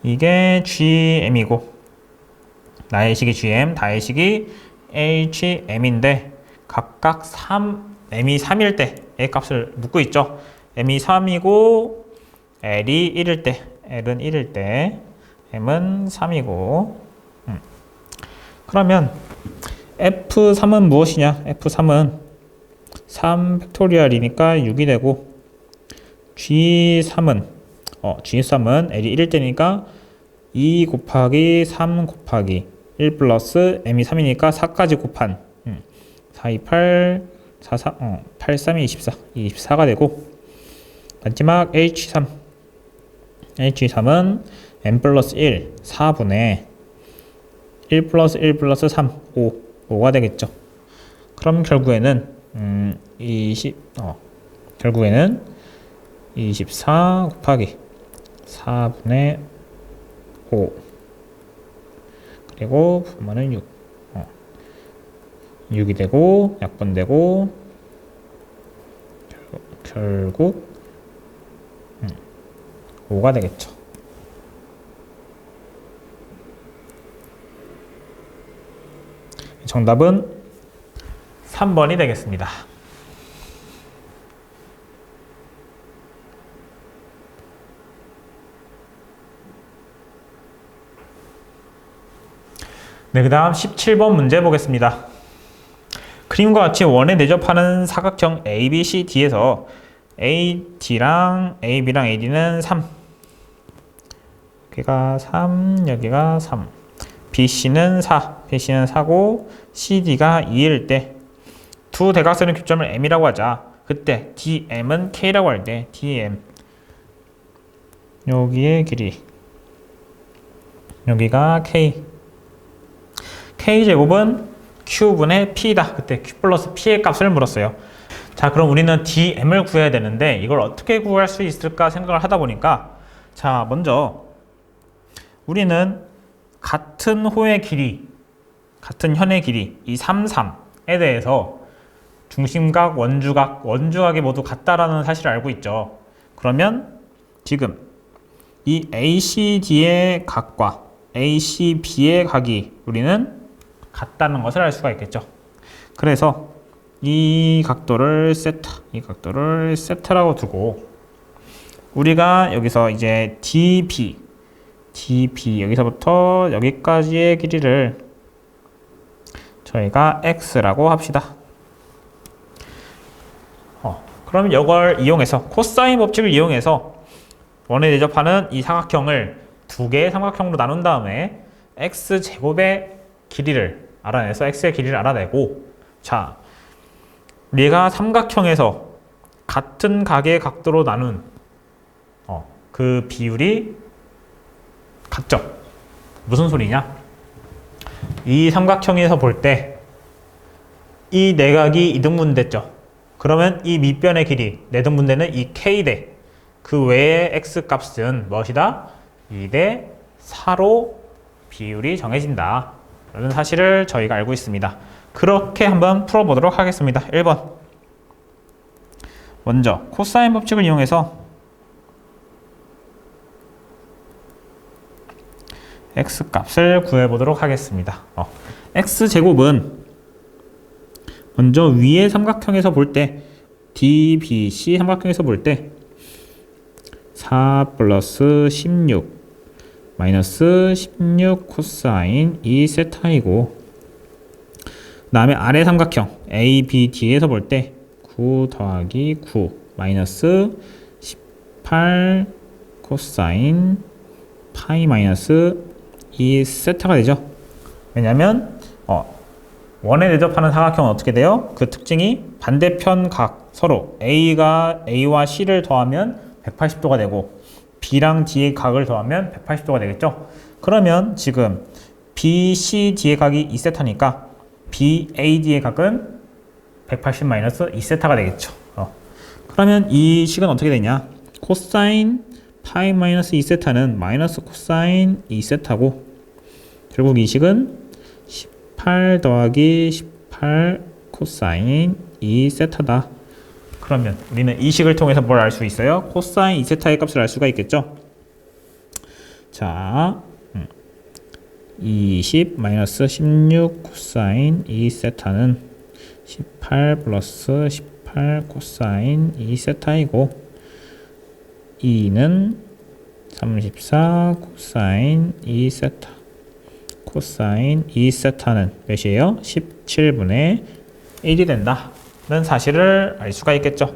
이게 gm이고, 나의 식이 gm, 다의 식이 hm인데 각각 m이 3일 때의 값을 묻고 있죠. m이 3이고 l이 1일 때, l은 1일 때, m은 3이고, 그러면 f3은 무엇이냐? f3은 3 팩토리얼이니까 6이 되고, G3은 L이 1일 때니까 2 곱하기 3 곱하기 1 플러스 M이 3이니까 4까지 곱한 4, 2, 8, 4, 4, 8, 3이 24, 24가 되고, 마지막 H3은 M 플러스 1, 4분의 1 플러스 1 플러스 3, 5가 되겠죠. 그럼 결국에는 24 곱하기 4분의 5 그리고 분모는 6 6이 되고 약분되고 결국 5가 되겠죠. 정답은 3번이 되겠습니다. 네, 그 다음 17번 문제 보겠습니다. 그림과 같이 원에 내접하는 사각형 ABCD에서 AD랑 AB랑 AD는 3 여기가 3, 여기가 3 BC는 4, BC는 4고 CD가 2일 때 두 대각선의 교점을 M이라고 하자. 그때 DM은 K라고 할 때 DM 여기의 길이 여기가 K K제곱은 Q분의 P다. 그때 Q 플러스 P의 값을 물었어요. 자, 그럼 우리는 DM을 구해야 되는데 이걸 어떻게 구할 수 있을까 생각을 하다 보니까 자, 먼저 우리는 같은 호의 길이, 같은 현의 길이 이 3, 3에 대해서 중심각, 원주각이 모두 같다라는 사실을 알고 있죠. 그러면 지금 이 ACD의 각과 ACB의 각이 우리는 같다는 것을 알 수가 있겠죠. 그래서 이 각도를 세타, 이 각도를 세타라고 두고 우리가 여기서 이제 DB 여기서부터 여기까지의 길이를 저희가 X라고 합시다. 그럼 이걸 이용해서 코사인 법칙을 이용해서 원에 내접하는 이 사각형을 두 개의 삼각형으로 나눈 다음에 X제곱의 길이를 알아내서 X의 길이를 알아내고 자, 우리가 삼각형에서 같은 각의 각도로 나눈 그 비율이 같죠? 무슨 소리냐? 이 삼각형에서 볼 때 이 내각이 이등분됐죠? 그러면 이 밑변의 길이 내등분되는 이 K대 그 외의 X 값은 무엇이다? 2대 4로 비율이 정해진다 라는 사실을 저희가 알고 있습니다. 그렇게 한번 풀어보도록 하겠습니다. 1번 먼저 코사인 법칙을 이용해서 X 값을 구해보도록 하겠습니다. X제곱은 먼저 위의 삼각형에서 볼 때 DBC 삼각형에서 볼 때 4 플러스 16 마이너스 16 코사인 2세타이고 그 다음에 아래 삼각형 ABD에서 볼 때 9 더하기 9 마이너스 18 코사인 파이 마이너스 2세타가 되죠. 왜냐면 원에 내접하는 사각형은 어떻게 돼요? 그 특징이 반대편 각 서로 A와 C를 더하면 180도가 되고 B랑 D의 각을 더하면 180도가 되겠죠? 그러면 지금 BCD의 각이 2세타니까 BAD의 각은 180-2세타가 되겠죠. 그러면 이 식은 어떻게 되냐? 코사인 파이 마이너스 2세타는 마이너스 코사인 2세타고 결국 이 식은 18 더하기 18 코사인 2세타다. 그러면 우리는 이 식을 통해서 뭘 알 수 있어요? 코사인 2세타의 값을 알 수가 있겠죠? 자, 20 마이너스 16 코사인 2세타는 18 플러스 18 코사인 2세타이고 2는 34 코사인 2세타 코사인 2세타는 몇이에요? 17분의 1이 된다는 사실을 알 수가 있겠죠.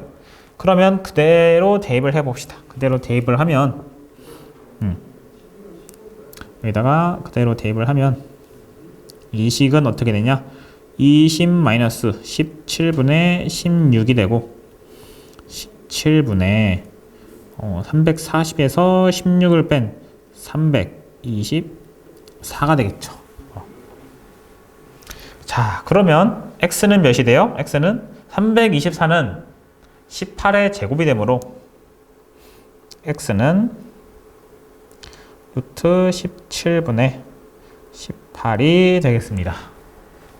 그러면 그대로 대입을 해봅시다. 그대로 대입을 하면 여기다가 그대로 대입을 하면 이 식은 어떻게 되냐? 20 마이너스 17분의 16이 되고 17분의 340에서 16을 뺀 324가 되겠죠. 자, 그러면 x는 몇이 돼요? x는 324는 18의 제곱이 되므로 x는 루트 17분의 18이 되겠습니다.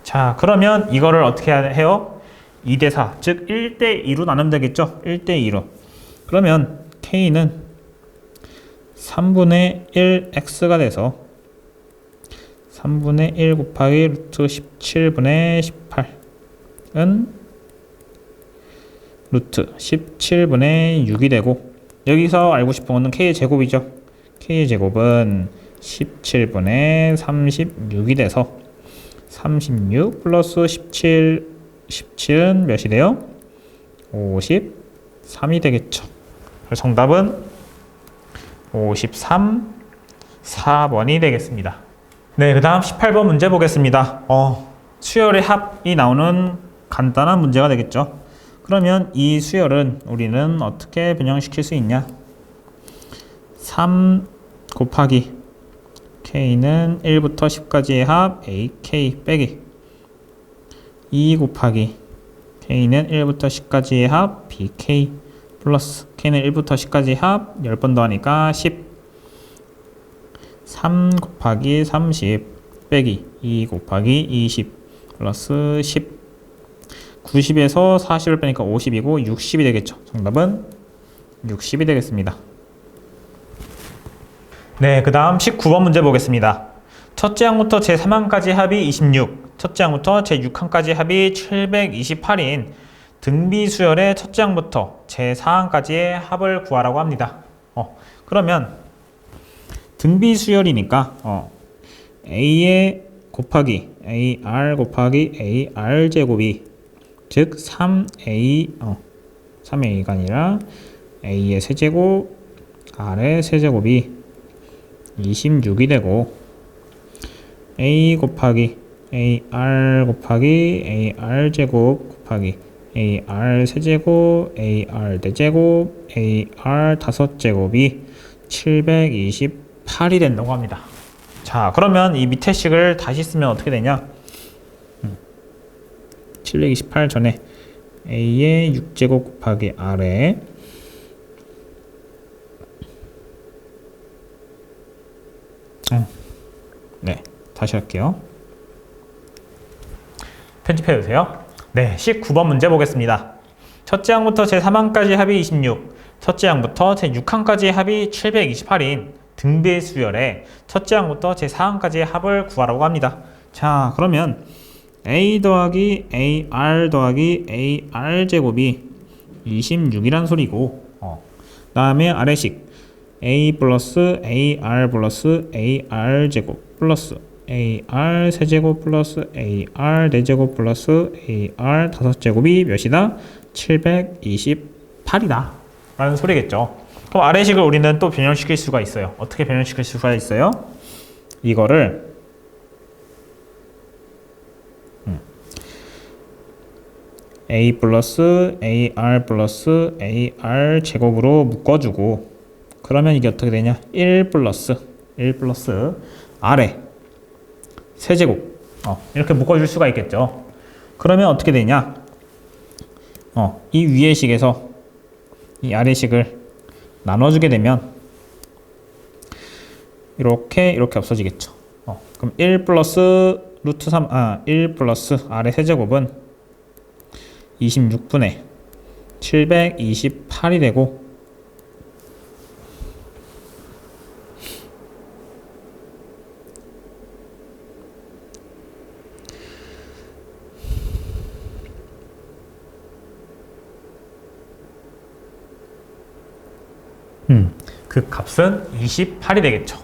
자, 그러면 이거를 어떻게 해요? 2대 4, 즉 1대 2로 나누면 되겠죠? 1대 2로. 그러면 K는 3분의 1x가 돼서 3분의 1 곱하기 루트 17분의 18은 루트 17분의 6이 되고, 여기서 알고 싶은 거는 K의 제곱이죠. K의 제곱은 17분의 36이 돼서 36 플러스 17은 몇이 돼요? 53이 되겠죠. 그래서 정답은 53, 4번이 되겠습니다. 네, 그 다음 18번 문제 보겠습니다. 수열의 합이 나오는 간단한 문제가 되겠죠. 그러면 이 수열은 우리는 어떻게 변형시킬 수 있냐? 3 곱하기 K는 1부터 10까지의 합 AK 빼기 2 곱하기 K는 1부터 10까지의 합 BK 플러스 K는 1부터 10까지 합 10번 더하니까 10 3 곱하기 30 빼기 2 곱하기 20 플러스 10 90에서 40을 빼니까 50이고 60이 되겠죠. 정답은 60이 되겠습니다. 네, 그 다음 19번 문제 보겠습니다. 첫째 항부터 제3항까지 합이 26, 첫째 항부터 제6항까지 합이 728인 등비수열의 첫째 항부터 제4항까지의 합을 구하라고 합니다. 그러면 등비수열이니까 A의 곱하기 AR 곱하기 AR 제곱이 즉 3A가 아니라 A의 세제곱 R의 세제곱이 26이 되고, A 곱하기 AR 곱하기 AR 제곱 곱하기 AR 세제곱 AR 대제곱 AR 다섯 제곱이 728이 된다고 합니다. 자, 그러면 이 밑에 식을 다시 쓰면 어떻게 되냐? 728 전에 A의 6제곱 곱하기 R의 네, 다시 할게요. 편집해 주세요. 네, 19번 문제 보겠습니다. 첫째 항부터 제3항까지 합이 26, 첫째 항부터 제6항까지 합이 728인 등비수열의 첫째 항부터 제4항까지의 합을 구하라고 합니다. 자, 그러면 A 더하기 AR 더하기 AR 제곱이 26이란 소리고, 다음에 아래식 A 플러스 AR 플러스 AR 제곱 플러스 AR 세제곱 플러스 AR 네제곱 플러스 AR 다섯 제곱이 몇이다? 728이다 라는 소리겠죠. 그럼 아래식을 우리는 또 변형시킬 수가 있어요. 어떻게 변형시킬 수가 있어요? 이거를 A 플러스 AR 플러스 AR 제곱으로 묶어주고, 그러면 이게 어떻게 되냐? 1 플러스 R의 세제곱 이렇게 묶어줄 수가 있겠죠. 그러면 어떻게 되냐? 이 위의 식에서 이 아래 식을 나눠주게 되면 이렇게 없어지겠죠. 그럼 1 플러스 루트 3, 1 플러스 R의 세제곱은 26분의 728이 되고, 그 값은 28이 되겠죠.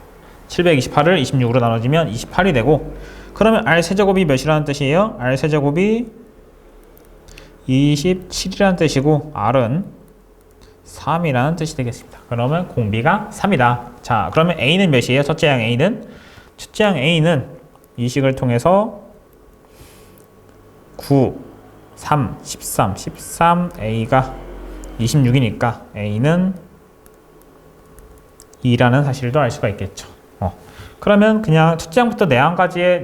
728을 26으로 나눠지면 28이 되고, 그러면 R 세제곱이 몇이라는 뜻이에요? R 세제곱이 27이라는 뜻이고 R은 3이라는 뜻이 되겠습니다. 그러면 공비가 3이다. 자, 그러면 A는 몇이에요? 첫째 항 A는? 첫째 항 A는 이 식을 통해서 9, 3, 13, A가 26이니까 A는 2라는 사실도 알 수가 있겠죠. 그러면 그냥 첫째 항부터 네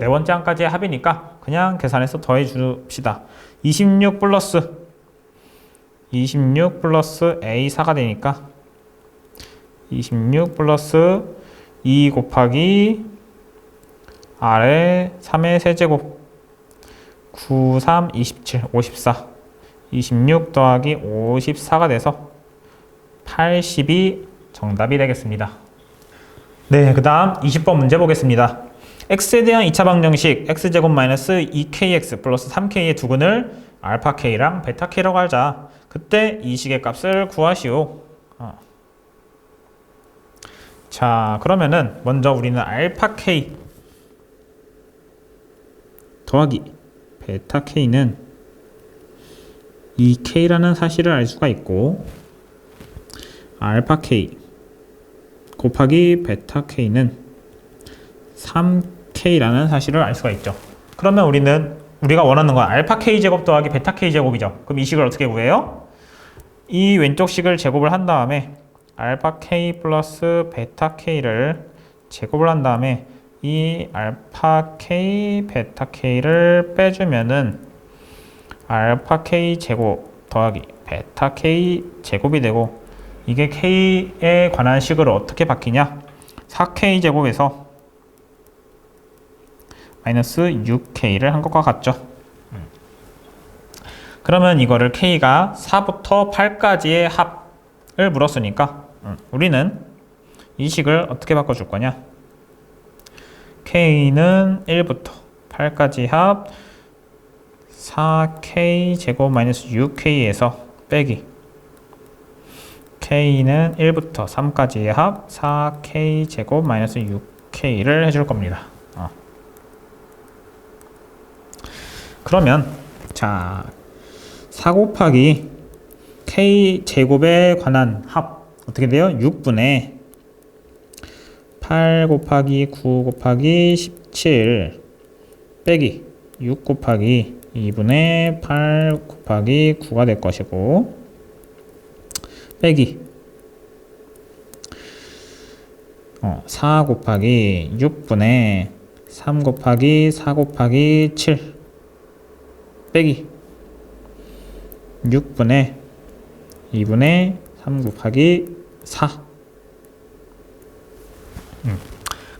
번째 항까지의 합이니까 그냥 계산해서 더해 줍시다. 26 플러스 A4가 되니까 26 플러스 2 곱하기 아래 3의 세제곱 9, 3, 27, 54 26 더하기 54가 돼서 80이 정답이 되겠습니다. 네, 그 다음 20번 문제 보겠습니다. x에 대한 2차 방정식 x제곱 마이너스 2kx 플러스 3k의 두근을 알파 k랑 베타 k라고 하자. 그때 이 식의 값을 구하시오. 자, 그러면은 먼저 우리는 알파 k 더하기 베타 k는 2k라는 사실을 알 수가 있고, 알파 k 곱하기 베타 k는 3k라는 사실을 알 수가 있죠. 그러면 우리가 원하는 건 알파 k 제곱 더하기 베타 k 제곱이죠. 그럼 이 식을 어떻게 구해요? 이 왼쪽 식을 제곱을 한 다음에 알파 k 플러스 베타 k를 제곱을 한 다음에 이 알파 k 베타 k를 빼주면은 알파 k 제곱 더하기 베타 k 제곱이 되고, 이게 k에 관한 식으로 어떻게 바뀌냐? 4k 제곱에서 마이너스 6k를 한 것과 같죠. 그러면 이거를 k가 4부터 8까지의 합을 물었으니까 우리는 이 식을 어떻게 바꿔줄 거냐? k는 1부터 8까지 합 4k 제곱 마이너스 6k에서 빼기 k는 1부터 3까지의 합 4k 제곱 마이너스 6k를 해줄 겁니다. 그러면 자, 4 곱하기 k 제곱에 관한 합 어떻게 돼요? 6분의 8 곱하기 9 곱하기 17 빼기 6 곱하기 2분의 8 곱하기 9가 될 것이고, 빼기 4 곱하기 6분의 3 곱하기 4 곱하기 7 빼기 6분의 2분의 3 곱하기 4.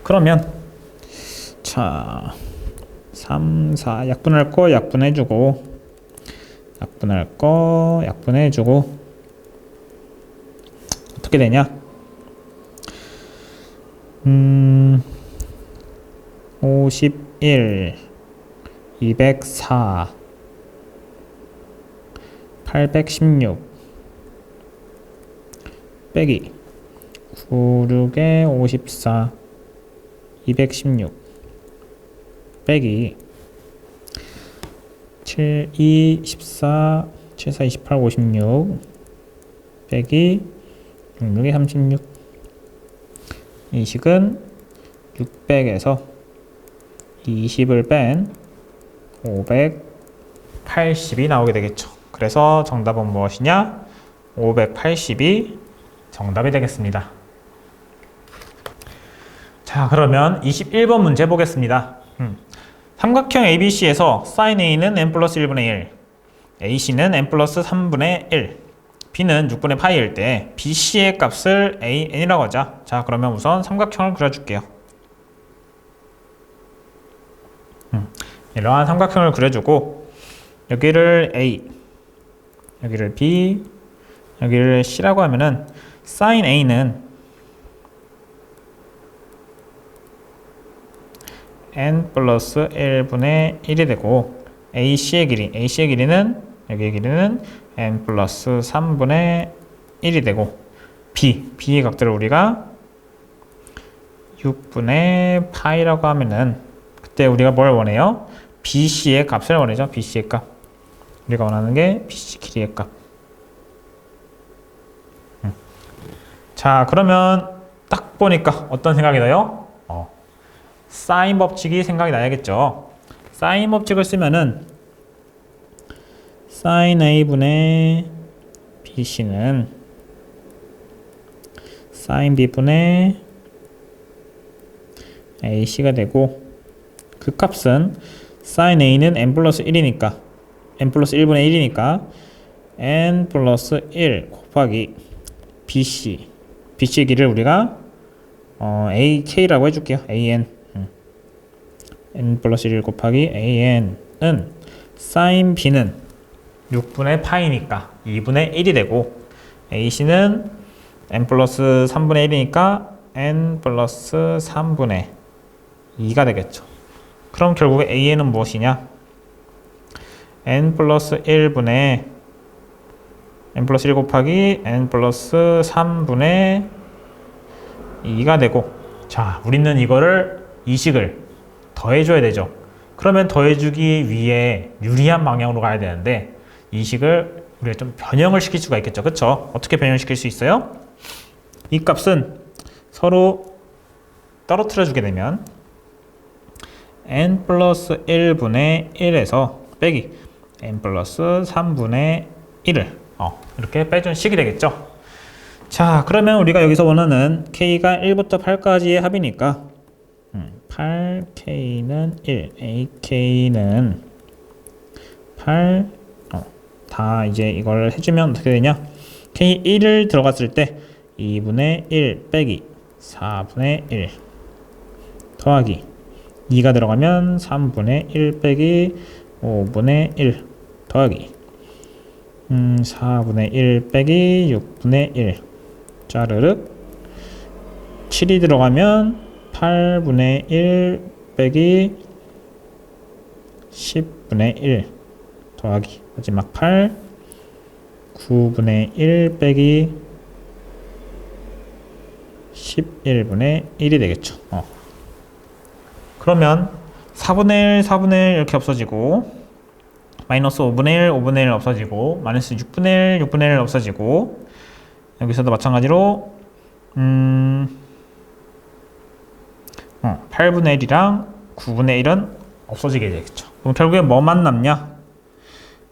그러면 자, 3, 4 약분할 거 약분해주고, 약분할 거 약분해주고, 어떻게 되냐? 51 204 816 빼기 96에 54 216 빼기 7, 2, 14 7, 4, 28, 56 빼기 66에 36. 이 식은 600에서 20을 뺀 580이 나오게 되겠죠. 그래서 정답은 무엇이냐? 580이 정답이 되겠습니다. 자, 그러면 21번 문제 보겠습니다. 삼각형 ABC에서 sin A는 n 플러스 1분의 1, AC는 n 플러스 3분의 1, B는 6분의 파이일 때 BC의 값을 AN이라고 하자. 자, 그러면 우선 삼각형을 그려줄게요. 이러한 삼각형을 그려주고, 여기를 A, 여기를 B, 여기를 C라고 하면은 sin A는 n 플러스 1분의 1이 되고, AC의 길이는 여기의 길이는 n 플러스 3분의 1이 되고, B의 각도를 우리가 6분의 파이라고 하면은 그때 우리가 뭘 원해요? BC의 값을 원하죠. BC의 값. 우리가 원하는 게 BC 길이의 값. 자, 그러면 딱 보니까 어떤 생각이 나요? 사인 법칙이 생각이 나야겠죠. 사인 법칙을 쓰면은 sin A분의 BC는 sin B분의 AC가 되고, 그 값은 sin A는 n 플러스 1이니까 n 플러스 1분의 1이니까 n 플러스 1 곱하기 BC의 길이를 우리가 AK라고 해줄게요. AN. N 플러스 1 곱하기 AN은 사인 B는 6분의 파이니까 2분의 1이 되고, AC는 N 플러스 3분의 1이니까 N 플러스 3분의 2가 되겠죠. 그럼 결국에 AN은 무엇이냐? N 플러스 1분의 N 플러스 1 곱하기 N 플러스 3분의 2가 되고, 자, 우리는 이거를 이식을 더해줘야 되죠. 그러면 더해주기 위해 유리한 방향으로 가야 되는데, 이식을 우리가 좀 변형을 시킬 수가 있겠죠. 그쵸? 어떻게 변형시킬 수 있어요? 이 값은 서로 떨어뜨려 주게 되면 N 플러스 1분의 1에서 빼기 N 플러스 3분의 1을 이렇게 빼준 식이 되겠죠. 자, 그러면 우리가 여기서 원하는 K가 1부터 8까지의 합이니까 8K는 1, AK는 8, 다 이제 이걸 해주면 어떻게 되냐? K 1을 들어갔을 때 2분의 1 빼기 4분의 1 더하기 2가 들어가면 3분의 1 빼기 5분의 1 더하기 4분의 1 빼기 6분의 1 짜르륵 7이 들어가면 8분의 1 빼기 10분의 1 더하기 마지막 8 9분의 1 빼기 11분의 1이 되겠죠. 그러면 4분의 1, 4분의 1 이렇게 없어지고, 마이너스 5분의 1, 5분의 1 없어지고, 마이너스 6분의 1, 6분의 1 없어지고, 여기서도 마찬가지로 8분의 1이랑 9분의 1은 없어지게 되겠죠. 그럼 결국에 뭐만 남냐?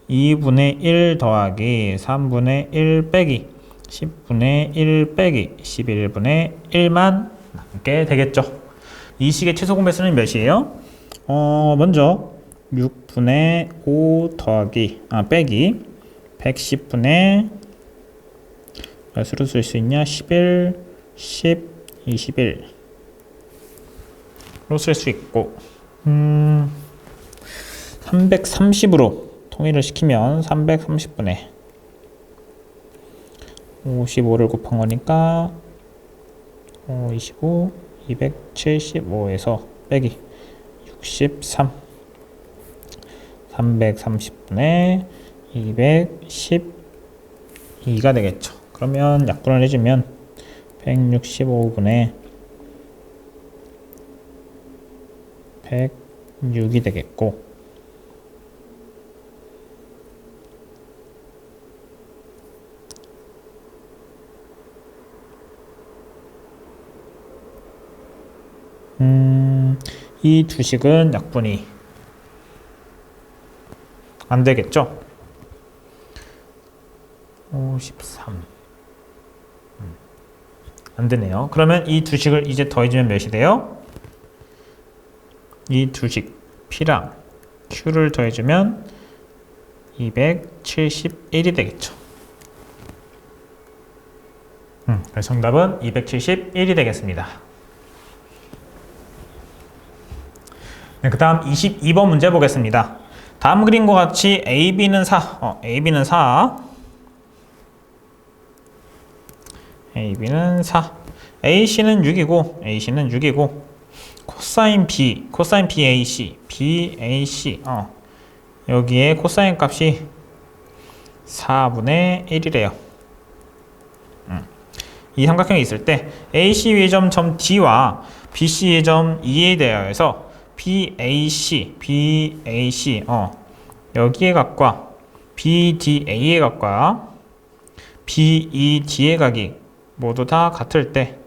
2분의 1 더하기 3분의 1 빼기 10분의 1 빼기 11분의 1만 남게 되겠죠. 이 식의 최소 공배수는 몇이에요? 먼저 6분의 5 더하기 빼기 110분의 몇으로 쓸 수 있냐? 11, 10, 21로 쓸 수 있고 330으로 통일을 시키면 330분의 55를 곱한 거니까 25, 275에서 빼기 63 330분의 212가 되겠죠. 그러면 약분을 해주면 165분의 106이 되겠고, 이 두 식은 약분이 안 되겠죠? 53. 안 되네요. 그러면 이 두 식을 이제 더해주면 몇이 돼요? 이 두 식 P랑 Q를 더해주면 271이 되겠죠. 그래서 정답은 271이 되겠습니다. 네, 그 다음 22번 문제 보겠습니다. 다음 그림과 같이 AB는 4, AB는 4, AB는 4, AC는 6이고, AC는 6이고, 코사인 B, 코사인 BAC, BAC, 여기에 코사인 값이 4분의 1이래요. 이 삼각형이 있을 때 AC 위의 점 D와 BC의 점 E에 대하여서 BAC, 여기의 각과 BDA의 각과 BED의 각이 모두 다 같을 때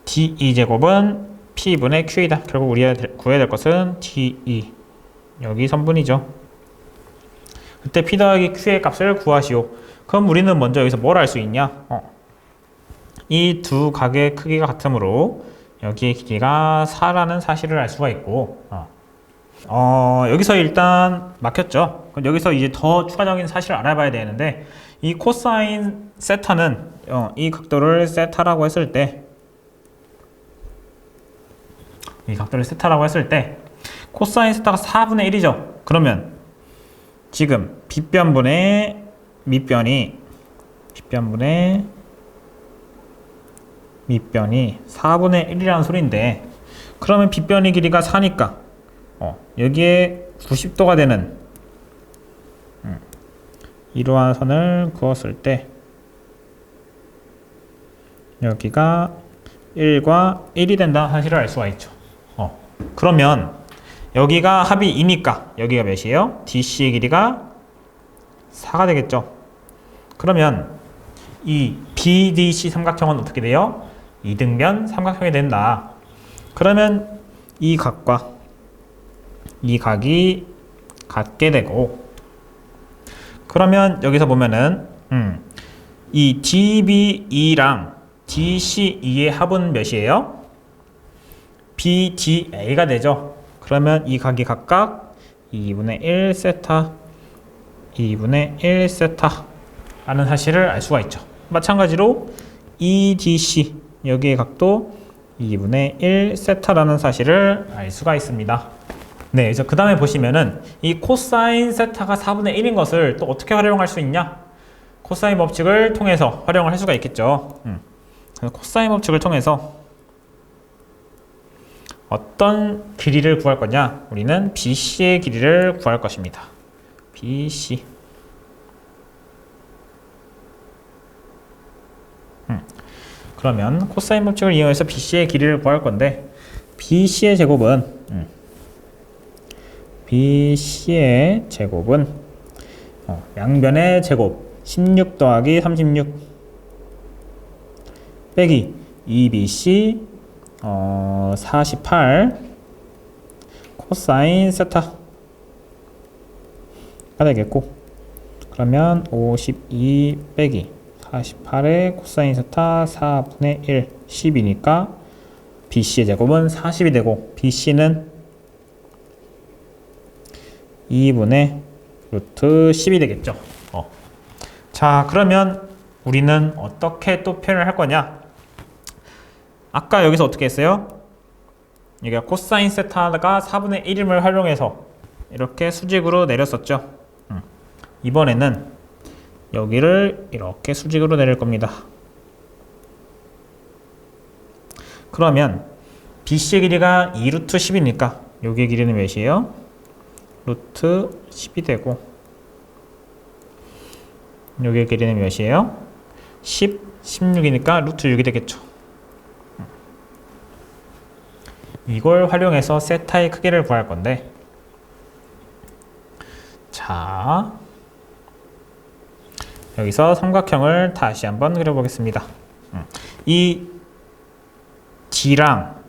DE 제곱은 P분의 Q이다. 결국 우리가 구해야 될 것은 DE, 여기 선분이죠. 그때 P 더하기 Q의 값을 구하시오. 그럼 우리는 먼저 여기서 뭘 알 수 있냐? 이 두 각의 크기가 같으므로 여기의 길이가 4라는 사실을 알 수가 있고, 여기서 일단 막혔죠. 그럼 여기서 이제 더 추가적인 사실을 알아봐야 되는데, 이 코사인 세타는 이 각도를 세타라고 했을 때 이 각도를 세타라고 했을 때 코사인 세타가 4분의 1이죠. 그러면 지금 빗변분의 밑변이 4분의 1이라는 소리인데, 그러면 빗변의 길이가 4니까 여기에 90도가 되는 이러한 선을 그었을 때 여기가 1과 1이 된다는 사실을 알 수가 있죠. 그러면 여기가 합이 2니까 여기가 몇이에요? DC의 길이가 4가 되겠죠. 그러면 이 BDC 삼각형은 어떻게 돼요? 이등변 삼각형이 된다. 그러면 이 각과 이 각이 같게 되고, 그러면 여기서 보면은 이 DBE랑 DCE의 합은 몇이에요? BDA가 되죠. 그러면 이 각이 각각 2분의 1 세타, 2분의 1 세타 라는 사실을 알 수가 있죠. 마찬가지로 EDC 여기의 각도 2분의 1 세타라는 사실을 알 수가 있습니다. 네, 그래서 그 다음에 보시면은 이 코사인 세타가 4분의 1인 것을 또 어떻게 활용할 수 있냐? 코사인 법칙을 통해서 활용을 할 수가 있겠죠. 그래서 코사인 법칙을 통해서 어떤 길이를 구할 거냐? 우리는 BC의 길이를 구할 것입니다. BC. 그러면 코사인 법칙을 이용해서 BC의 길이를 구할 건데, BC의 제곱은 양변의 제곱 16 더하기 36 빼기 2BC 48 코사인 세타가 되겠고, 그러면 52 빼기 48의 코사인 세타 4분의 1 10이니까 BC의 제곱은 40이 되고, BC는 2분의 루트 10이 되겠죠. 자, 그러면 우리는 어떻게 또 표현을 할 거냐? 아까 여기서 어떻게 했어요? 여기가 코사인 세타가 4분의 1임을 활용해서 이렇게 수직으로 내렸었죠. 이번에는 여기를 이렇게 수직으로 내릴 겁니다. 그러면 BC의 길이가 2루트 10이니까 여기의 길이는 몇이에요? 루트 10이 되고, 여기의 길이는 몇이에요? 10, 16이니까 루트 6이 되겠죠. 이걸 활용해서 세타의 크기를 구할 건데, 자, 여기서 삼각형을 다시 한번 그려보겠습니다. 이 D랑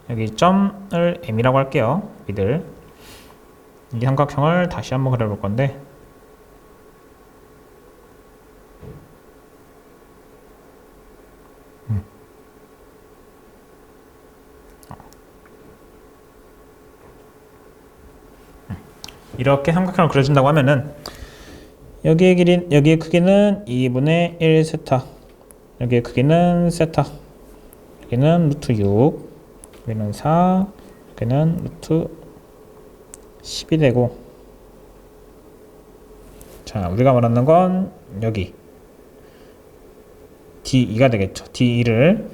여기 점을 M이라고 할게요. 이 삼각형을 다시 한번 그려볼 건데, 이렇게 삼각형을 그려준다고 하면은 여기의 크기는 2분의 1 세타, 여기의 크기는 세타, 여기는 루트 6, 여기는 4, 여기는 루트 10이 되고, 자, 우리가 말하는 건 여기 D2가 되겠죠. D2를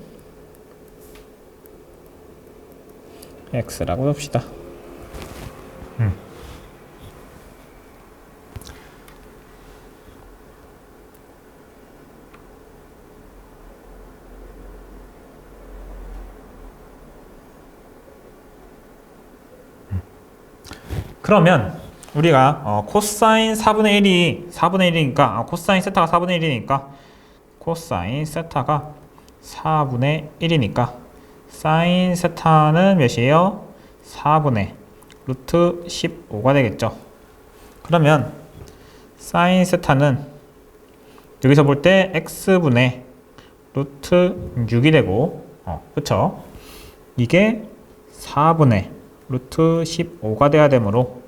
X라고 봅시다. 그러면 우리가 코사인 4분의 1이니까 코사인 세타가 4분의 1이니까 코사인 세타가 4분의 1이니까 사인 세타는 몇이에요? 4분의 루트 15가 되겠죠. 그러면 사인 세타는 여기서 볼 때 x분의 루트 6이 되고, 그쵸? 이게 4분의 루트 15가 돼야 되므로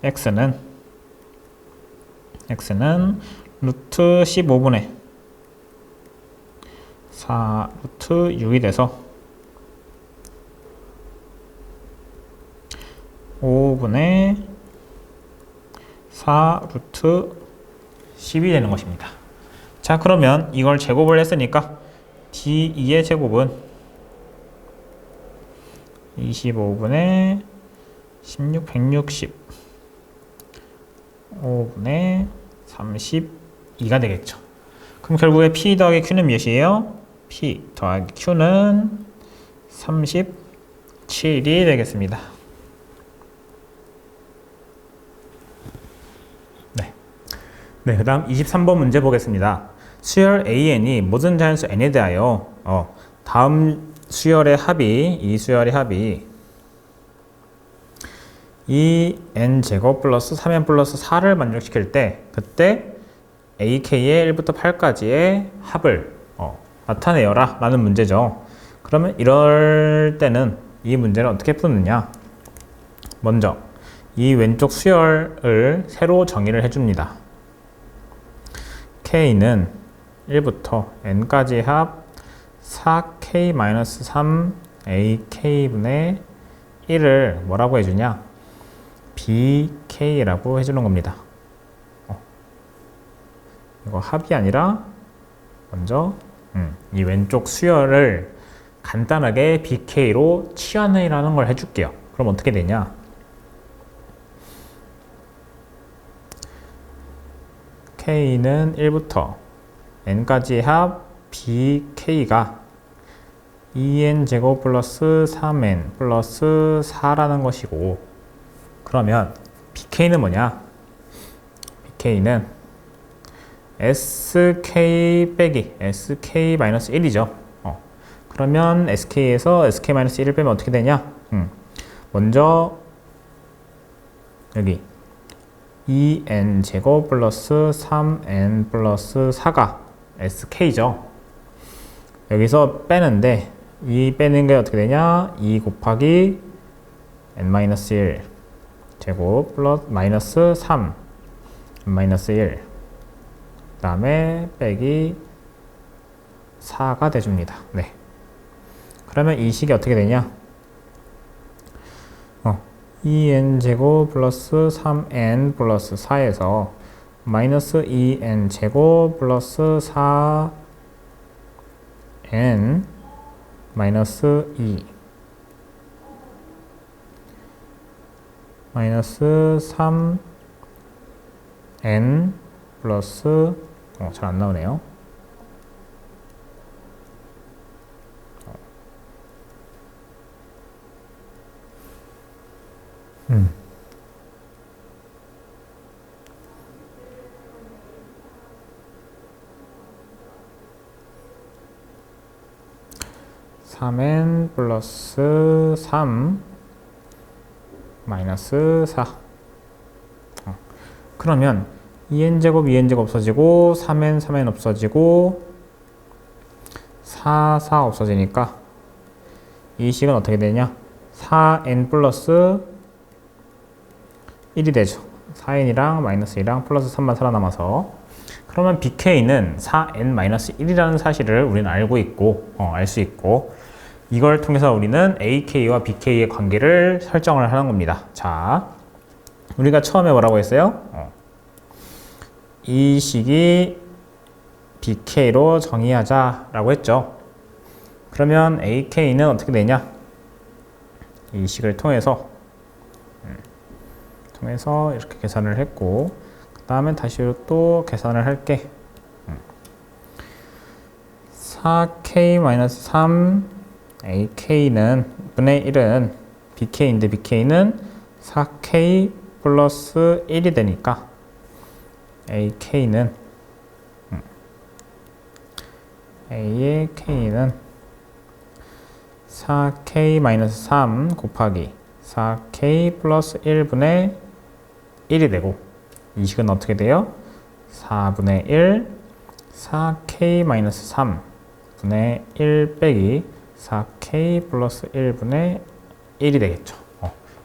x는 루트 15분의 4 루트 6이 돼서 5분의 4 루트 10이 되는 것입니다. 자, 그러면 이걸 제곱을 했으니까 D2의 제곱은 25분의 16, 160 5분의 32가 되겠죠. 그럼 결국에 P 더하기 Q는 몇이에요? P 더하기 Q는 37이 되겠습니다. 네, 그 다음 23번 문제 보겠습니다. 수열 AN이 모든 자연수 N에 대하여 다음 수열의 합이, 이 수열의 합이 2n제곱 플러스 3n 플러스 4를 만족시킬 때 그때 AK의 1부터 8까지의 합을 나타내어라 라는 문제죠. 그러면 이럴 때는 이 문제를 어떻게 푸느냐. 먼저 이 왼쪽 수열을 새로 정의를 해줍니다. K는 1부터 n까지 합 4K-3AK분의 1을 뭐라고 해주냐? BK라고 해주는 겁니다. 이거 합이 아니라 먼저 이 왼쪽 수열을 간단하게 BK로 치환이라는 걸 해줄게요. 그럼 어떻게 되냐? K는 1부터 n까지 합 BK가 2n제곱 플러스 3n 플러스 4라는 것이고, 그러면 BK는 뭐냐? BK는 SK 빼기 SK-1이죠. 그러면 SK에서 SK-1을 빼면 어떻게 되냐? 먼저 여기 2n제곱 플러스 3n 플러스 4가 SK죠. 여기서 빼는데 이 빼는 게 어떻게 되냐? 2 곱하기 n-1 제곱 플러스 마이너스 3 n-1 그 다음에 빼기 4가 돼줍니다. 네. 그러면 이 식이 어떻게 되냐? 2n제곱 플러스 3n 플러스 4에서 마이너스 2n제곱 플러스 4n 마이너스 2 마이너스 3n 플러스 잘 안 나오네요. 3n 플러스 3 마이너스 4 그러면 2n제곱 2n제곱 없어지고 3n 3n 없어지고 4 4 없어지니까 이 식은 어떻게 되냐? 4n 플러스 1이 되죠. 4n이랑 마이너스 2랑 플러스 3만 살아남아서, 그러면 BK는 4n-1이라는 사실을 우리는 알고 있고 알 수 있고, 이걸 통해서 우리는 AK와 BK의 관계를 설정을 하는 겁니다. 자, 우리가 처음에 뭐라고 했어요? 이 식이 BK로 정의하자 라고 했죠. 그러면 AK는 어떻게 되냐? 이 식을 통해서 이렇게 계산을 했고, 그 다음에 다시 또 계산을 할게. 4K-3 AK는 분의 1은 BK인데 BK는 4K 플러스 1이 되니까 AK는 A의 K는 4K-3 곱하기 4K 플러스 1분의 1이 되고, 이 식은 어떻게 돼요? 4분의 1 4K-3 분의 1 빼기 4K 플러스 1분의 1이 되겠죠.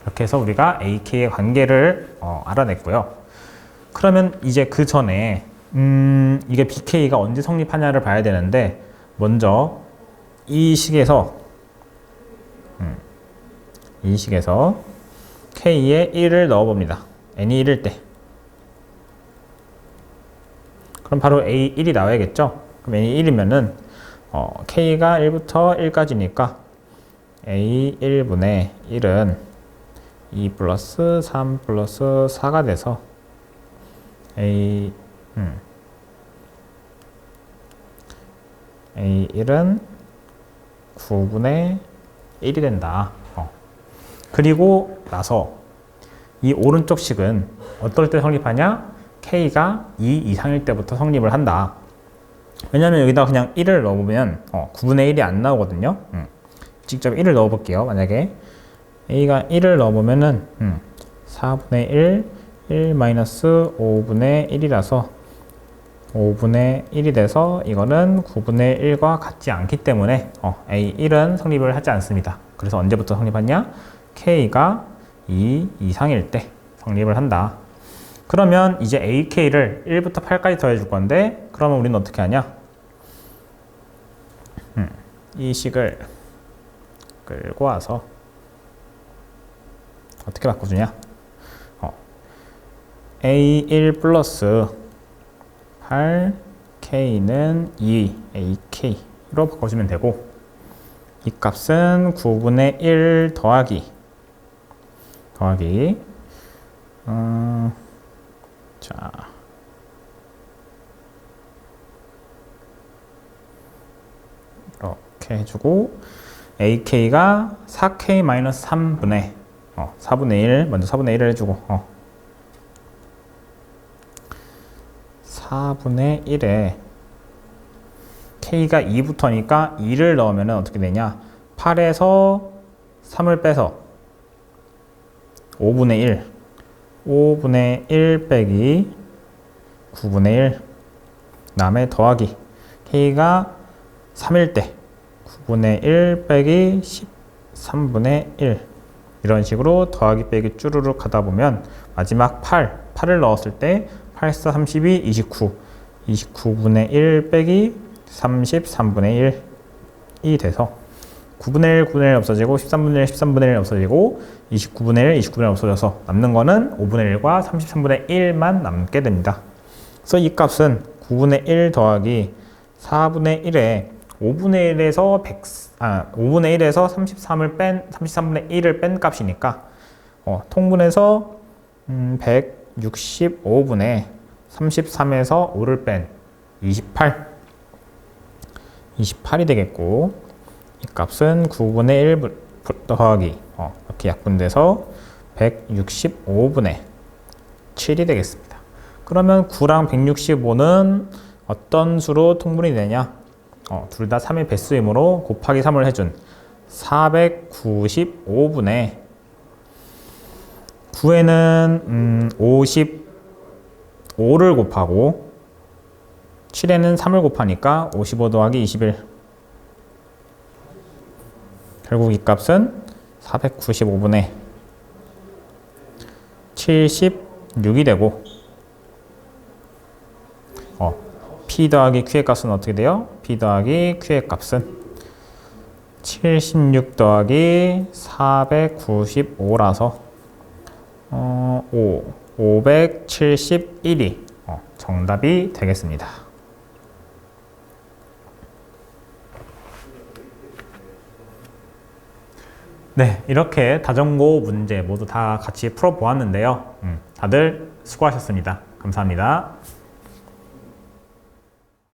이렇게 해서 우리가 AK의 관계를 알아냈고요. 그러면 이제 그 전에 이게 BK가 언제 성립하냐를 봐야 되는데, 먼저 이 식에서 K에 1을 넣어봅니다. n이 1일 때. 그럼 바로 A1이 나와야겠죠? 그럼 n이 1이면은 K가 1부터 1까지니까 A1분의 1은 2 플러스 3 플러스 4가 돼서 A1은 9분의 1이 된다. 그리고 나서 이 오른쪽 식은 어떨 때 성립하냐? K가 2 이상일 때부터 성립을 한다. 왜냐면 여기다 그냥 1을 넣으면 9분의 1이 안 나오거든요. 직접 1을 넣어볼게요. 만약에 A가 1을 넣어보면은 4분의 1 마이너스 5분의 1이라서 5분의 1이 돼서 이거는 9분의 1과 같지 않기 때문에 A1은 성립을 하지 않습니다. 그래서 언제부터 성립하냐? K가 2 이상일 때 성립을 한다. 그러면 이제 AK를 1부터 8까지 더해줄 건데 그러면 우리는 어떻게 하냐? 이 식을 끌고 와서 어떻게 바꿔주냐? A1 플러스 8 K는 2 AK로 바꿔주면 되고 이 값은 9분의 1 더하기 자 이렇게 해주고 AK가 4K 마이너스 3분의 4분의 1 먼저 4분의 1을 해주고 4분의 1에 K가 2부터니까 2를 넣으면 어떻게 되냐? 8에서 3을 빼서 5분의 1 5분의 1 빼기 9분의 1 그 다음에 더하기 K가 3일 때 9분의 1 빼기 13분의 1 이런 식으로 더하기 빼기 쭈루룩 하다 보면 마지막 8을 넣었을 때 8, 4, 32, 29 29분의 1 빼기 33분의 1이 돼서 9분의 1, 9분의 1 없어지고 13분의 1, 13분의 1 없어지고 29분의 1, 29분의 1 없어져서 남는 거는 5분의 1과 33분의 1만 남게 됩니다. 그래서 이 값은 9분의 1 더하기 4분의 1에 5분의 1에서 5분의 1에서 33분의 1을 뺀 값이니까 통분해서 165분의 33에서 5를 뺀 28이 되겠고 이 값은 9분의 1 더하기 이렇게 약분돼서 165분의 7이 되겠습니다. 그러면 9랑 165는 어떤 수로 통분이 되냐? 둘 다 3의 배수이므로 곱하기 3을 해준 495분의 9에는 55를 곱하고 7에는 3을 곱하니까 55 더하기 21 결국 이 값은 495분의 76이 되고 P 더하기 Q의 값은 어떻게 돼요? P 더하기 Q의 값은 76 더하기 495라서 571이 정답이 되겠습니다. 네, 이렇게 다전고 문제 모두 다 같이 풀어보았는데요. 다들 수고하셨습니다. 감사합니다.